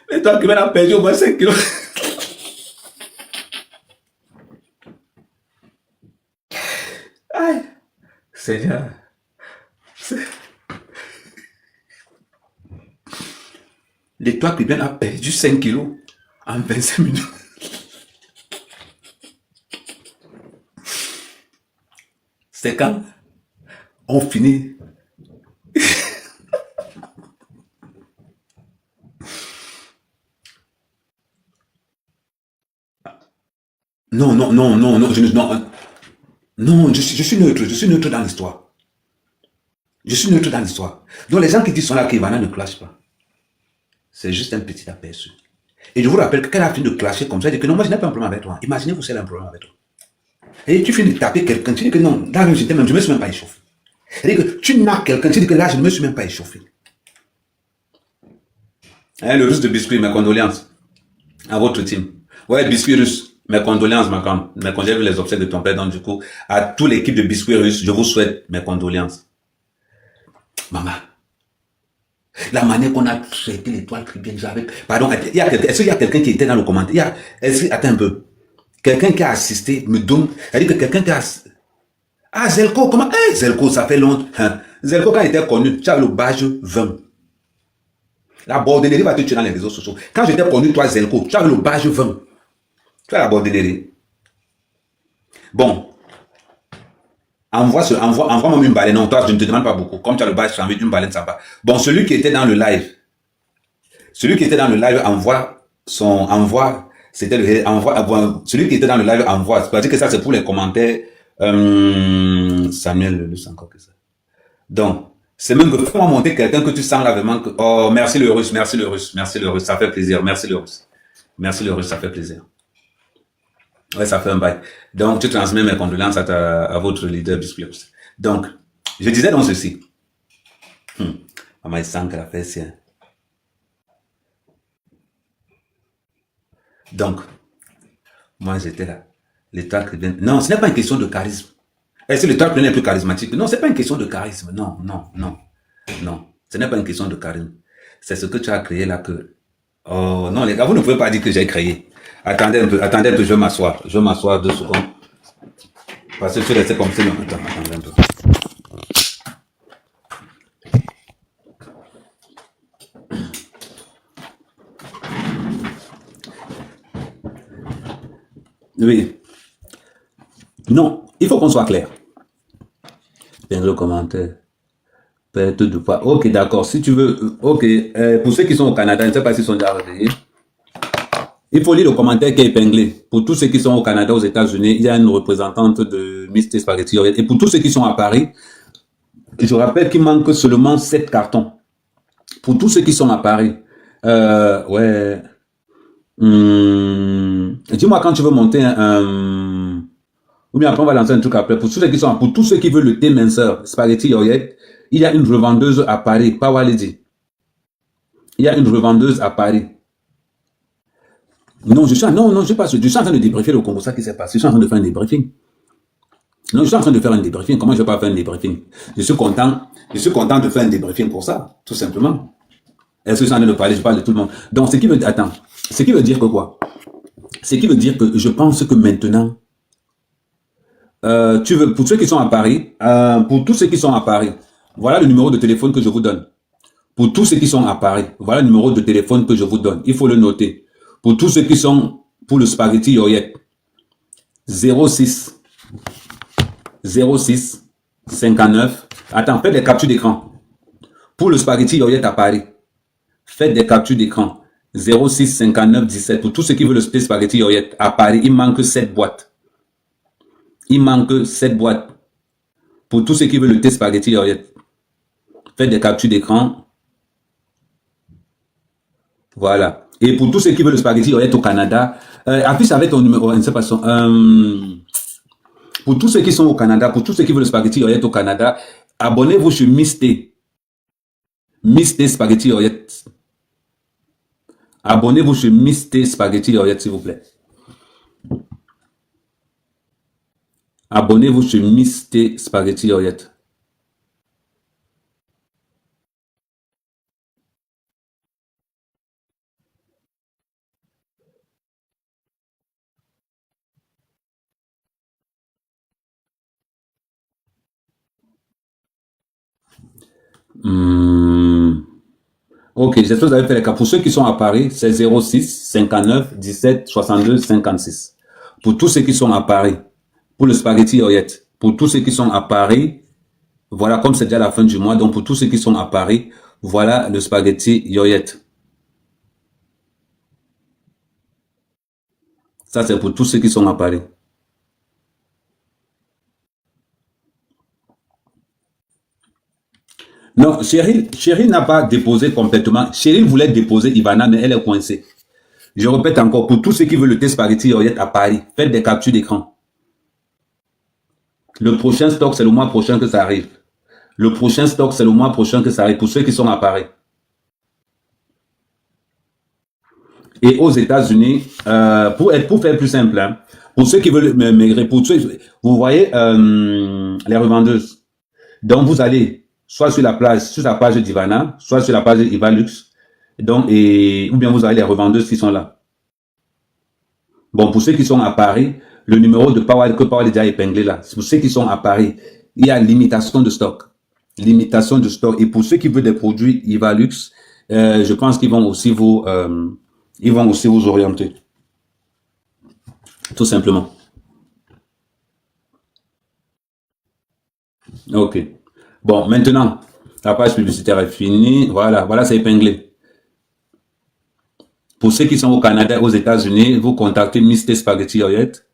L'Étoile Cubaine a perdu au moins 5 kilos. Aïe, Seigneur. L'Étoile Cubaine a perdu 5 kilos en 25 minutes. C'est quand on finit. Non, je suis neutre dans l'histoire. Je suis neutre dans l'histoire. Donc les gens qui disent sont là qu'Ivana ne clash pas, c'est juste un petit aperçu. Et je vous rappelle que quand elle a fini de clasher comme ça, elle dit que non, moi je n'ai pas un problème avec toi. Imaginez-vous si elle a un problème avec toi. Et tu finis de taper quelqu'un, tu dis que non, là je ne me suis même pas échauffé. Elle dit que tu n'as quelqu'un, tu dis que là je ne me suis même pas échauffé. Hein, le russe de biscuit, mes condoléances à votre team. Ouais, biscuit russe. Mes condoléances, ma femme. Mais quand j'ai vu les obsèques de ton père, donc du coup, à toute l'équipe de biscuits russes, je vous souhaite mes condoléances. Maman, la manière qu'on a traité l'Étoile Cubaine, j'avais... Pardon, est-ce qu'il y a quelqu'un qui était dans le commentaire? Attends un peu. Quelqu'un qui a assisté me donne... C'est-à-dire que quelqu'un qui a... Ah, Zelko, comment... Zelko, ça fait longtemps. Hein. Zelko, quand il était connu, tu avais le badge 20. La bordellerie va te tuer dans les réseaux sociaux. Quand j'étais connu, toi, Zelko, tu avais le badge 20. Tu as la bordellerie. Bon. Envoie-moi une baleine. Non, toi, je ne te demande pas beaucoup. Comme tu as le badge, j'ai envie d'une baleine sympa. Bon, celui qui était dans le live. Celui qui était dans le live envoie. C'était le envoie. Celui qui était dans le live envoie. C'est-à-dire que ça, c'est pour les commentaires. Samuel, c'est encore que ça. Donc, c'est même que fais-moi monter quelqu'un que tu sens là vraiment que. Oh, merci le russe, merci le russe, merci le russe, ça fait plaisir, merci le russe. Merci le russe, ça fait plaisir. Ouais, ça fait un bail. Donc, tu transmets mes condoléances à votre leader biscuit. Donc, je disais donc ceci. Maman, il sent qu'elle a fait sien. Donc, moi, j'étais là. L'Étoile Cubaine. Non, ce n'est pas une question de charisme. Est-ce que l'Étoile Cubaine est plus charismatique? Non, ce n'est pas une question de charisme. Non. Ce n'est pas une question de charisme. C'est ce que tu as créé là que... Oh, non, les gars, vous ne pouvez pas dire que j'ai créé. Attendez un peu, je vais m'asseoir. Je vais m'asseoir 2 secondes. Parce que je suis resté comme ça. Attendez un peu. Oui. Non, il faut qu'on soit clair. Bien le commentaire. Perte de poids. Ok, d'accord. Si tu veux, ok. Pour ceux qui sont au Canada, je ne sais pas s'ils sont déjà réveillés. Il faut lire le commentaire qui est épinglé. Pour tous ceux qui sont au Canada, aux États-Unis, il y a une représentante de Mr. Spaghetti. Et pour tous ceux qui sont à Paris, je rappelle qu'il manque seulement 7 cartons. Pour tous ceux qui sont à Paris, ouais. Dis-moi quand tu veux monter un... Ou bien après on va lancer un truc après. Pour tous ceux qui veulent le thé minceur, Spaghetti Yoyette, il y a une revendeuse à Paris, pas Walidi. Il y a une revendeuse à Paris. Non, je suis en train de débriefer le Congo, ça qui s'est passé. Je suis en train de faire un débriefing. Non, je suis en train de faire un débriefing. Comment je vais pas faire un débriefing? Je suis content de faire un débriefing pour ça, tout simplement. Est-ce que je suis en train de parler? Je parle de tout le monde. Donc, ce qui veut dire que quoi? Ce qui veut dire que je pense que maintenant, pour ceux qui sont à Paris, pour tous ceux qui sont à Paris, voilà le numéro de téléphone que je vous donne. Pour tous ceux qui sont à Paris, voilà le numéro de téléphone que je vous donne. Il faut le noter. Pour tous ceux qui sont pour le spaghetti yoyette, 06 59. Attends, faites des captures d'écran. Pour le spaghetti yoyette à Paris, faites des captures d'écran. 06 59 17. Pour tous ceux qui veulent le spaghetti yoyette à Paris, il manque 7 boîtes. Il manque 7 boîtes. Pour tous ceux qui veulent le thé spaghetti yoyette, faites des captures d'écran. Voilà. Et pour tous ceux qui veulent le spaghetti yoyette au Canada, affiche avec ton numéro, je ne sais pas son, pour tous ceux qui sont au Canada, pour tous ceux qui veulent le spaghetti yoyette au Canada, abonnez-vous sur Misté. Misté spaghetti yoyette. Abonnez-vous sur Misté spaghetti yoyette, s'il vous plaît. Abonnez-vous sur Misté spaghetti yoyette. Ok, j'espère que vous avez fait les cas. Pour ceux qui sont à Paris, c'est 06 59 17 62 56. Pour tous ceux qui sont à Paris, pour le spaghetti yoyette, pour tous ceux qui sont à Paris, voilà, comme c'est déjà la fin du mois, donc pour tous ceux qui sont à Paris, voilà le spaghetti yoyette. Ça, c'est pour tous ceux qui sont à Paris. Non, Cheryl n'a pas déposé complètement. Cheryl voulait déposer Ivana, mais elle est coincée. Je répète encore, pour tous ceux qui veulent le thé spaghetti yoyette à Paris, faites des captures d'écran. Le prochain stock, c'est le mois prochain que ça arrive. Le prochain stock, c'est le mois prochain que ça arrive, pour ceux qui sont à Paris. Et aux États-Unis, pour faire plus simple, hein, pour ceux qui veulent maigrir, pour ceux, vous voyez les revendeuses. Donc vous allez soit sur la page d'Ivana, soit sur la page d'Ivalux, donc ou bien vous avez les revendeuses qui sont là. Bon, pour ceux qui sont à Paris, le numéro de Power que Power est déjà épinglé là. Pour ceux qui sont à Paris, il y a limitation de stock. Limitation de stock. Et pour ceux qui veulent des produits Ivalux, je pense qu'ils vont aussi vous orienter. Tout simplement. Ok. Bon, maintenant, la page publicitaire est finie. Voilà, c'est épinglé. Pour ceux qui sont au Canada, aux États-Unis, vous contactez Misté Spaghetti Yoyette.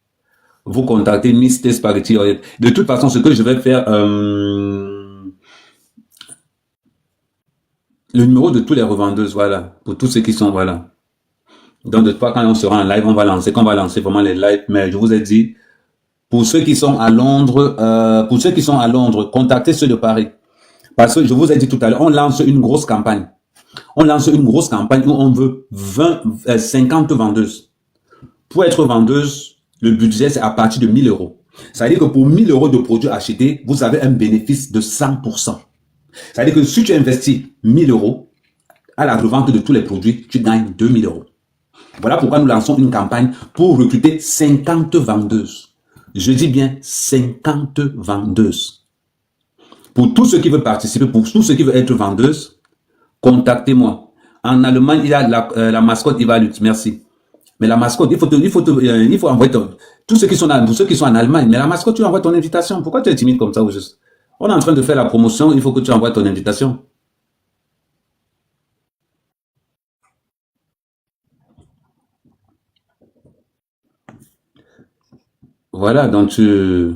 Vous contactez Misté Spaghetti Yoyette. De toute façon, ce que je vais faire, le numéro de tous les revendeuses, voilà. Pour tous ceux qui sont, voilà. Donc, de toute façon, quand on sera en live, on va lancer vraiment les lives. Mais je vous ai dit, pour ceux qui sont à Londres, contactez ceux de Paris. Parce que je vous ai dit tout à l'heure, on lance une grosse campagne. On lance une grosse campagne où on veut 50 vendeuses. Pour être vendeuse, le budget, c'est à partir de 1000 euros. Ça veut dire que pour 1000 euros de produits achetés, vous avez un bénéfice de 100%. Ça veut dire que si tu investis 1000 euros, à la revente de tous les produits, tu gagnes 2000 euros. Voilà pourquoi nous lançons une campagne pour recruter 50 vendeuses. Je dis bien 50 vendeuses. Pour tous ceux qui veulent participer, pour tous ceux qui veulent être vendeuses, contactez-moi. En Allemagne, il y a la mascotte Ivalux, merci. Mais la mascotte, il faut envoyer tous ceux qui sont en Allemagne, mais la mascotte, tu envoies ton invitation. Pourquoi tu es timide comme ça ou juste? On est en train de faire la promotion, il faut que tu envoies ton invitation. Voilà, donc tu...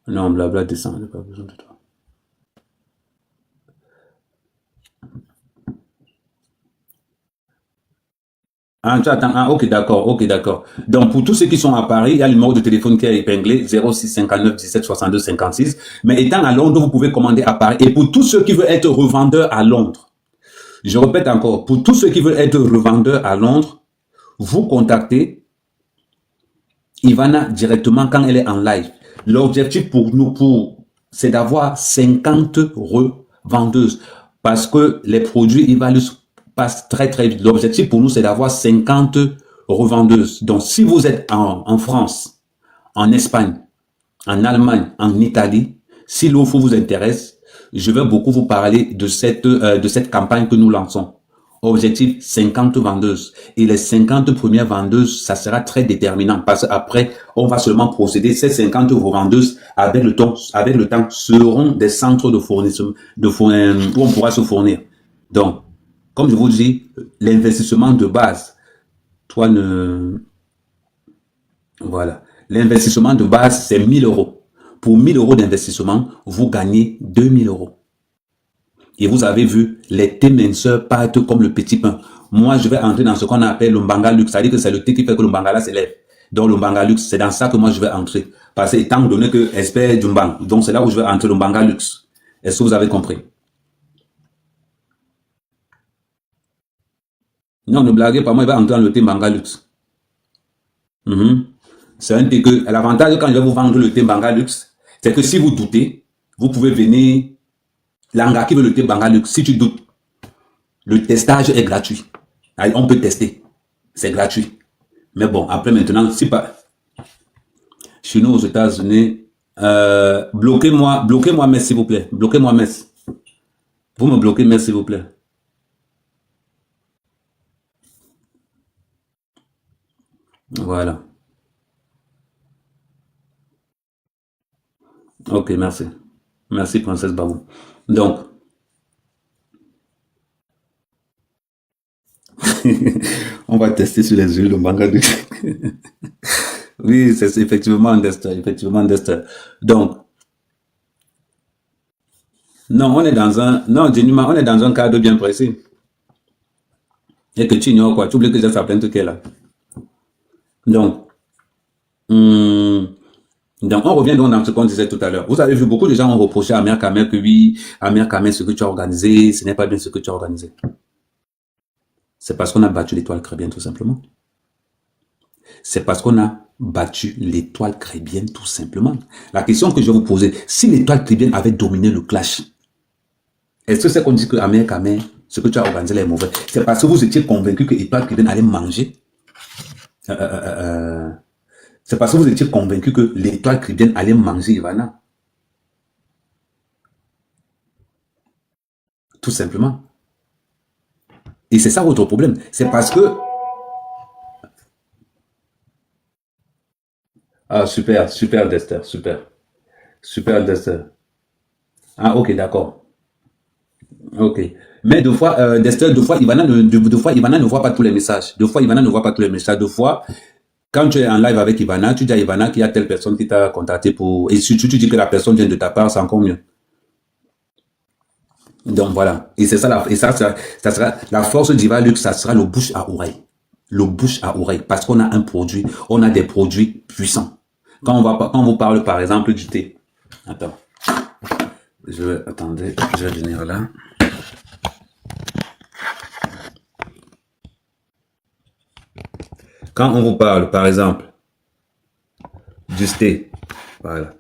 Non, blabla, descend, j'ai pas besoin de toi. Ah, tu attends, ok, d'accord. Donc, pour tous ceux qui sont à Paris, il y a le numéro de téléphone qui est épinglé, 06 59 17 62 56. Mais étant à Londres, vous pouvez commander à Paris. Et pour tous ceux qui veulent être revendeurs à Londres, je répète encore, pour tous ceux qui veulent être revendeurs à Londres, vous contactez Ivana, directement, quand elle est en live, l'objectif pour nous, c'est d'avoir 50 revendeuses. Parce que les produits Ivalus passent très très vite. L'objectif pour nous, c'est d'avoir 50 revendeuses. Donc, si vous êtes en France, en Espagne, en Allemagne, en Italie, si l'offre vous intéresse, je vais beaucoup vous parler de cette campagne que nous lançons. Objectif 50 vendeuses. Et les 50 premières vendeuses, ça sera très déterminant parce qu'après, on va seulement procéder. Ces 50 vendeuses, avec le temps, seront des centres de fournissement, où on pourra se fournir. Donc, comme je vous dis, l'investissement de base, voilà. L'investissement de base, c'est 1000 euros. Pour 1000 euros d'investissement, vous gagnez 2000 euros. Et vous avez vu, les thés minceurs partent comme le petit pain. Moi, je vais entrer dans ce qu'on appelle le Mbanga Luxe. Ça veut dire que c'est le thé qui fait que le Mbangala s'élève. Donc, le Mbanga Luxe, c'est dans ça que moi, je vais entrer. Parce que, étant donné que expert du Mbang, donc c'est là où je vais entrer le Mbanga Luxe. Est-ce que vous avez compris? Non, ne blaguez pas, moi, je vais entrer dans le thé Mbanga Luxe. C'est un thé que, l'avantage quand je vais vous vendre le thé Mbanga Luxe, c'est que si vous doutez, vous pouvez venir. L'anga qui veut le thé Mbanga Luxe, si tu doutes, le testage est gratuit. Allez, on peut tester. C'est gratuit. Mais bon, après maintenant, si pas. Chez nous aux États-Unis, bloquez-moi Metz, s'il vous plaît. Bloquez-moi Metz. Vous me bloquez Metz, s'il vous plaît. Voilà. Ok, merci. Merci, princesse Babou. Donc, on va tester sur les huiles de Mbanga Luxe. Oui, c'est effectivement un tester, Donc, non, on est dans un cadre bien précis. Et que tu ignores quoi, tu oublies que j'ai fait plein de trucs là. Donc, on revient donc dans ce qu'on disait tout à l'heure. Vous avez vu, beaucoup de gens ont reproché à Amir Kamer que oui, Amir Kamer, ce que tu as organisé, ce n'est pas bien ce que tu as organisé. C'est parce qu'on a battu l'étoile chrétienne, tout simplement. C'est parce qu'on a battu l'étoile chrétienne, tout simplement. La question que je vais vous poser, si l'étoile chrétienne avait dominé le clash, est-ce que c'est qu'on dit que Amir Kamer, ce que tu as organisé est mauvais? C'est parce que vous étiez convaincu que l'étoile chrétienne allait manger c'est parce que vous étiez convaincu que l'étoile chrétienne allait manger Ivana. Tout simplement. Et c'est ça votre problème. C'est parce que... Ah, super, Dester, super. Super, Dester. Ah, ok, d'accord. Ok. Mais deux fois, Dester, Ivana ne voit pas tous les messages. Deux fois, Ivana ne voit pas tous les messages. Deux fois... Quand tu es en live avec Ivana, tu dis à Ivana qu'il y a telle personne qui t'a contacté pour... Et si tu dis que la personne vient de ta part, c'est encore mieux. Donc voilà. Et c'est ça, ça sera la force d'Ivalux, ça sera le bouche à oreille. Le bouche à oreille. Parce qu'on a un produit, on a des produits puissants. Quand on vous parle par exemple du thé. Attends. Attendez, je vais venir là. Quand on vous parle, par exemple, du thé, voilà.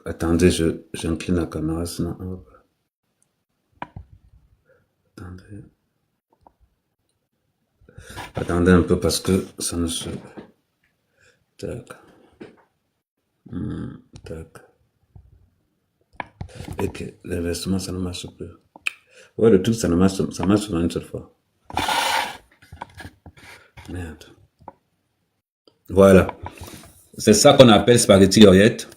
Attendez, j'incline la caméra, sinon... Attendez un peu parce que ça ne se... Tac. Tac. Et que l'investissement, ça ne marche plus. Ouais, le truc, ça marche sur une seule fois. Merde. Voilà. C'est ça qu'on appelle spaghetti oreillette.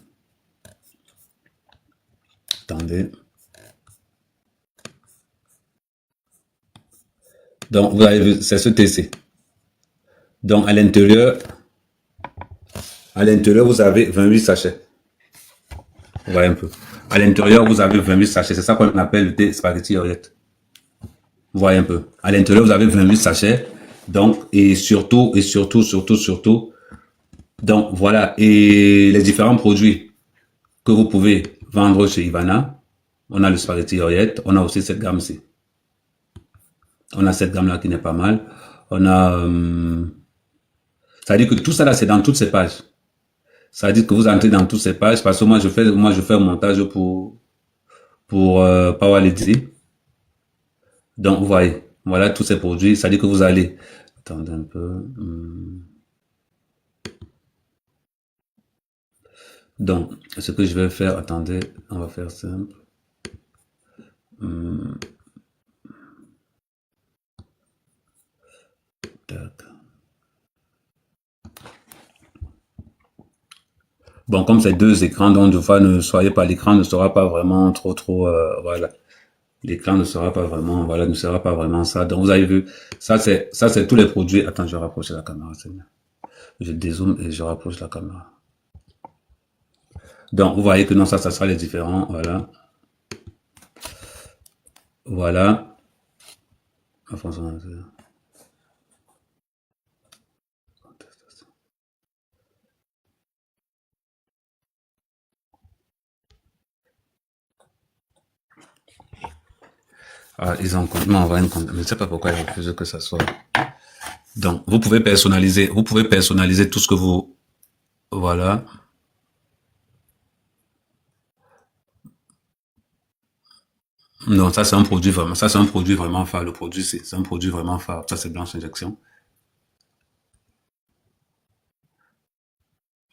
Attendez. Donc, vous avez vu, c'est ce TC. Donc, à l'intérieur, vous avez 28 sachets. Vous voyez un peu. À l'intérieur, vous avez 28 sachets. C'est ça qu'on appelle le thé spaghetti oreillette. Vous voyez un peu. À l'intérieur, vous avez 28 sachets. Donc, et surtout, donc voilà, et les différents produits que vous pouvez vendre chez Ivana, on a le spaghetti oreillette, on a aussi cette gamme-ci. On a cette gamme-là qui n'est pas mal. On a... ça veut dire que tout ça là, c'est dans toutes ces pages. Ça dit que vous entrez dans toutes ces pages parce que moi je fais un montage pour Power Lady. Donc vous voyez, voilà tous ces produits. Ça dit que vous allez. Attendez un peu. Donc ce que je vais faire, attendez, on va faire simple. Tac. Bon, comme c'est deux écrans, donc de fois ne soyez pas, l'écran ne sera pas vraiment trop, voilà. L'écran ne sera pas vraiment, voilà, ne sera pas vraiment ça. Donc vous avez vu, ça c'est tous les produits. Attends, je vais rapprocher la caméra, c'est bien. Je dézoome et je rapproche la caméra. Donc vous voyez que non, ça sera les différents, voilà. Voilà. Ah, ils ont envoyé une compte. Je ne sais pas pourquoi ils refusent que ça soit. Donc, vous pouvez personnaliser tout ce que vous, voilà. Non, ça c'est un produit vraiment, phare. Le produit, c'est un produit vraiment phare. Ça c'est Blanche Injection.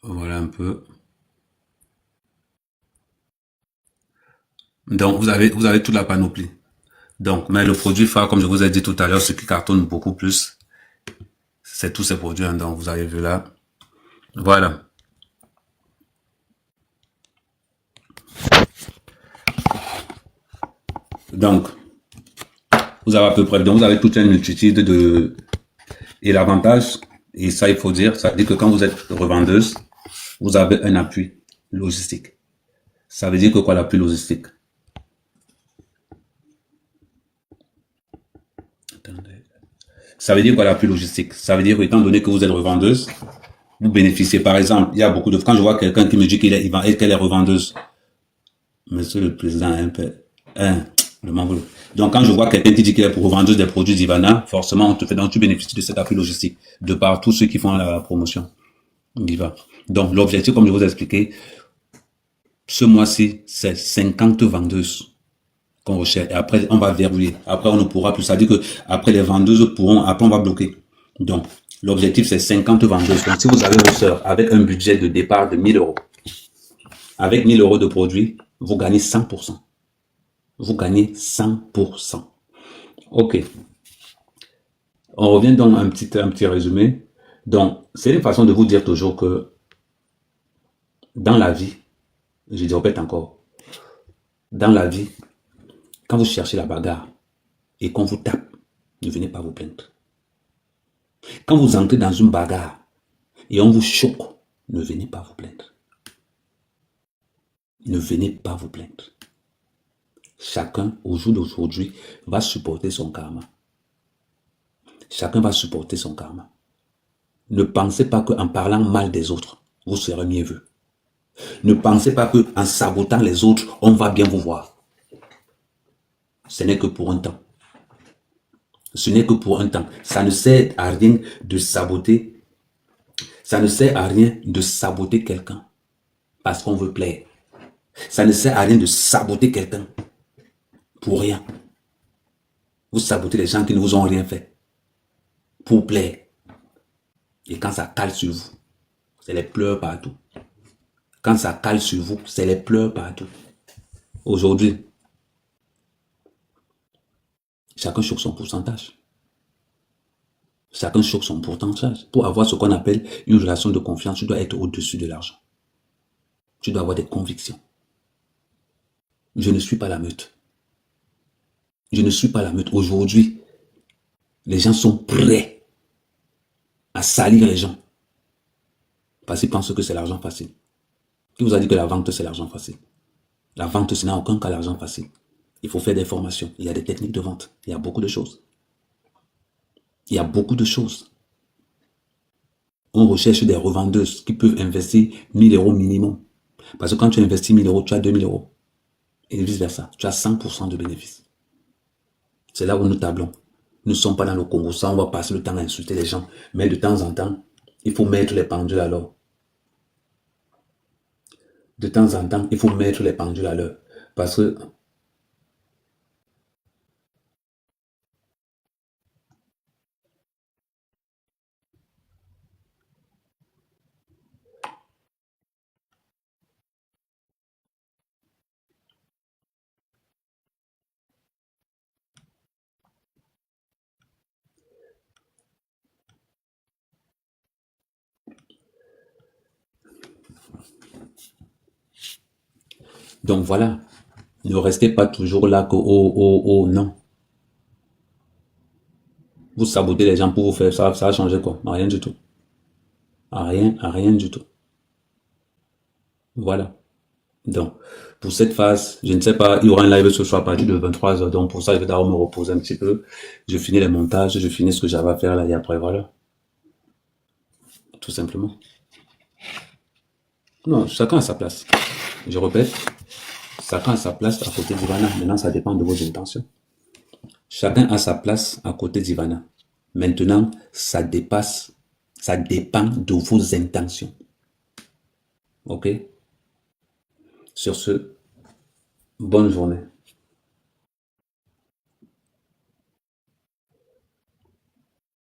Voilà un peu. Donc, vous avez toute la panoplie. Donc, mais le produit phare, comme je vous ai dit tout à l'heure, ce qui cartonne beaucoup plus, c'est tous ces produits, hein, donc vous avez vu là. Voilà. Donc, vous avez à peu près, donc vous avez toute une multitude de, et l'avantage, et ça il faut dire, ça dit que quand vous êtes revendeuse, vous avez un appui logistique. Ça veut dire que quoi l'appui logistique? Ça veut dire quoi l'appui logistique? Ça veut dire que, étant donné que vous êtes revendeuse, vous bénéficiez, par exemple, il y a beaucoup de, quand je vois quelqu'un qui me dit qu'elle est revendeuse, Monsieur le Président, le membre. Donc, quand je vois quelqu'un qui dit qu'il est pour revendeuse des produits d'Ivana, forcément, on te fait, donc tu bénéficies de cet appui logistique, de par tous ceux qui font la promotion d'Iva. Donc, l'objectif, comme je vous ai expliqué, ce mois-ci, c'est 50 vendeuses qu'on recherche. Et après, on va verrouiller. Après, on ne pourra plus. Ça dit que après les vendeuses pourront, après, on va bloquer. Donc, l'objectif, c'est 50 vendeuses. Donc, si vous avez vos sœurs avec un budget de départ de 1000 euros, avec 1000 euros de produits, vous gagnez 100%. Vous gagnez 100%. OK. On revient donc à un petit résumé. Donc, c'est une façon de vous dire toujours que dans la vie, je répète encore, dans la vie, quand vous cherchez la bagarre et qu'on vous tape, ne venez pas vous plaindre. Quand vous entrez dans une bagarre et on vous choque, ne venez pas vous plaindre. Ne venez pas vous plaindre. Chacun, au jour d'aujourd'hui, va supporter son karma. Chacun va supporter son karma. Ne pensez pas qu'en parlant mal des autres, vous serez mieux vu. Ne pensez pas qu'en sabotant les autres, on va bien vous voir. Ce n'est que pour un temps. Ce n'est que pour un temps. Ça ne sert à rien de saboter. Ça ne sert à rien de saboter quelqu'un parce qu'on veut plaire. Ça ne sert à rien de saboter quelqu'un pour rien. Vous sabotez les gens qui ne vous ont rien fait pour plaire. Et quand ça cale sur vous, c'est les pleurs partout. Quand ça cale sur vous, c'est les pleurs partout. Aujourd'hui, chacun choque son pourcentage. Chacun choque son pourcentage. Pour avoir ce qu'on appelle une relation de confiance, tu dois être au-dessus de l'argent. Tu dois avoir des convictions. Je ne suis pas la meute. Je ne suis pas la meute. Aujourd'hui, les gens sont prêts à salir les gens. Parce qu'ils pensent que c'est l'argent facile. Qui vous a dit que la vente, c'est l'argent facile? La vente, ce n'a aucun cas l'argent facile. Il faut faire des formations. Il y a des techniques de vente. Il y a beaucoup de choses. Il y a beaucoup de choses. On recherche des revendeuses qui peuvent investir 1000 euros minimum. Parce que quand tu investis 1000 euros, tu as 2000 euros. Et vice versa. Tu as 100% de bénéfices. C'est là où nous tablons. Nous ne sommes pas dans le Congo. Ça, on va passer le temps à insulter les gens. Mais de temps en temps, il faut mettre les pendules alors. de temps en temps, il faut mettre les pendules à l'heure. Parce que donc voilà, ne restez pas toujours là que oh non. Vous sabotez les gens pour vous faire ça, ça a changé quoi? Rien du tout. Rien du tout. Voilà. Donc, pour cette phase, je ne sais pas, il y aura un live ce soir à partir de 23h. Donc, pour ça, je vais d'abord me reposer un petit peu. Je finis les montages, je finis ce que j'avais à faire là et après, voilà. Tout simplement. Non, chacun a sa place. Je répète, chacun a sa place à côté d'Ivana. Maintenant, ça dépend de vos intentions. Chacun a sa place à côté d'Ivana. Maintenant, ça dépend de vos intentions. Ok? Sur ce, bonne journée.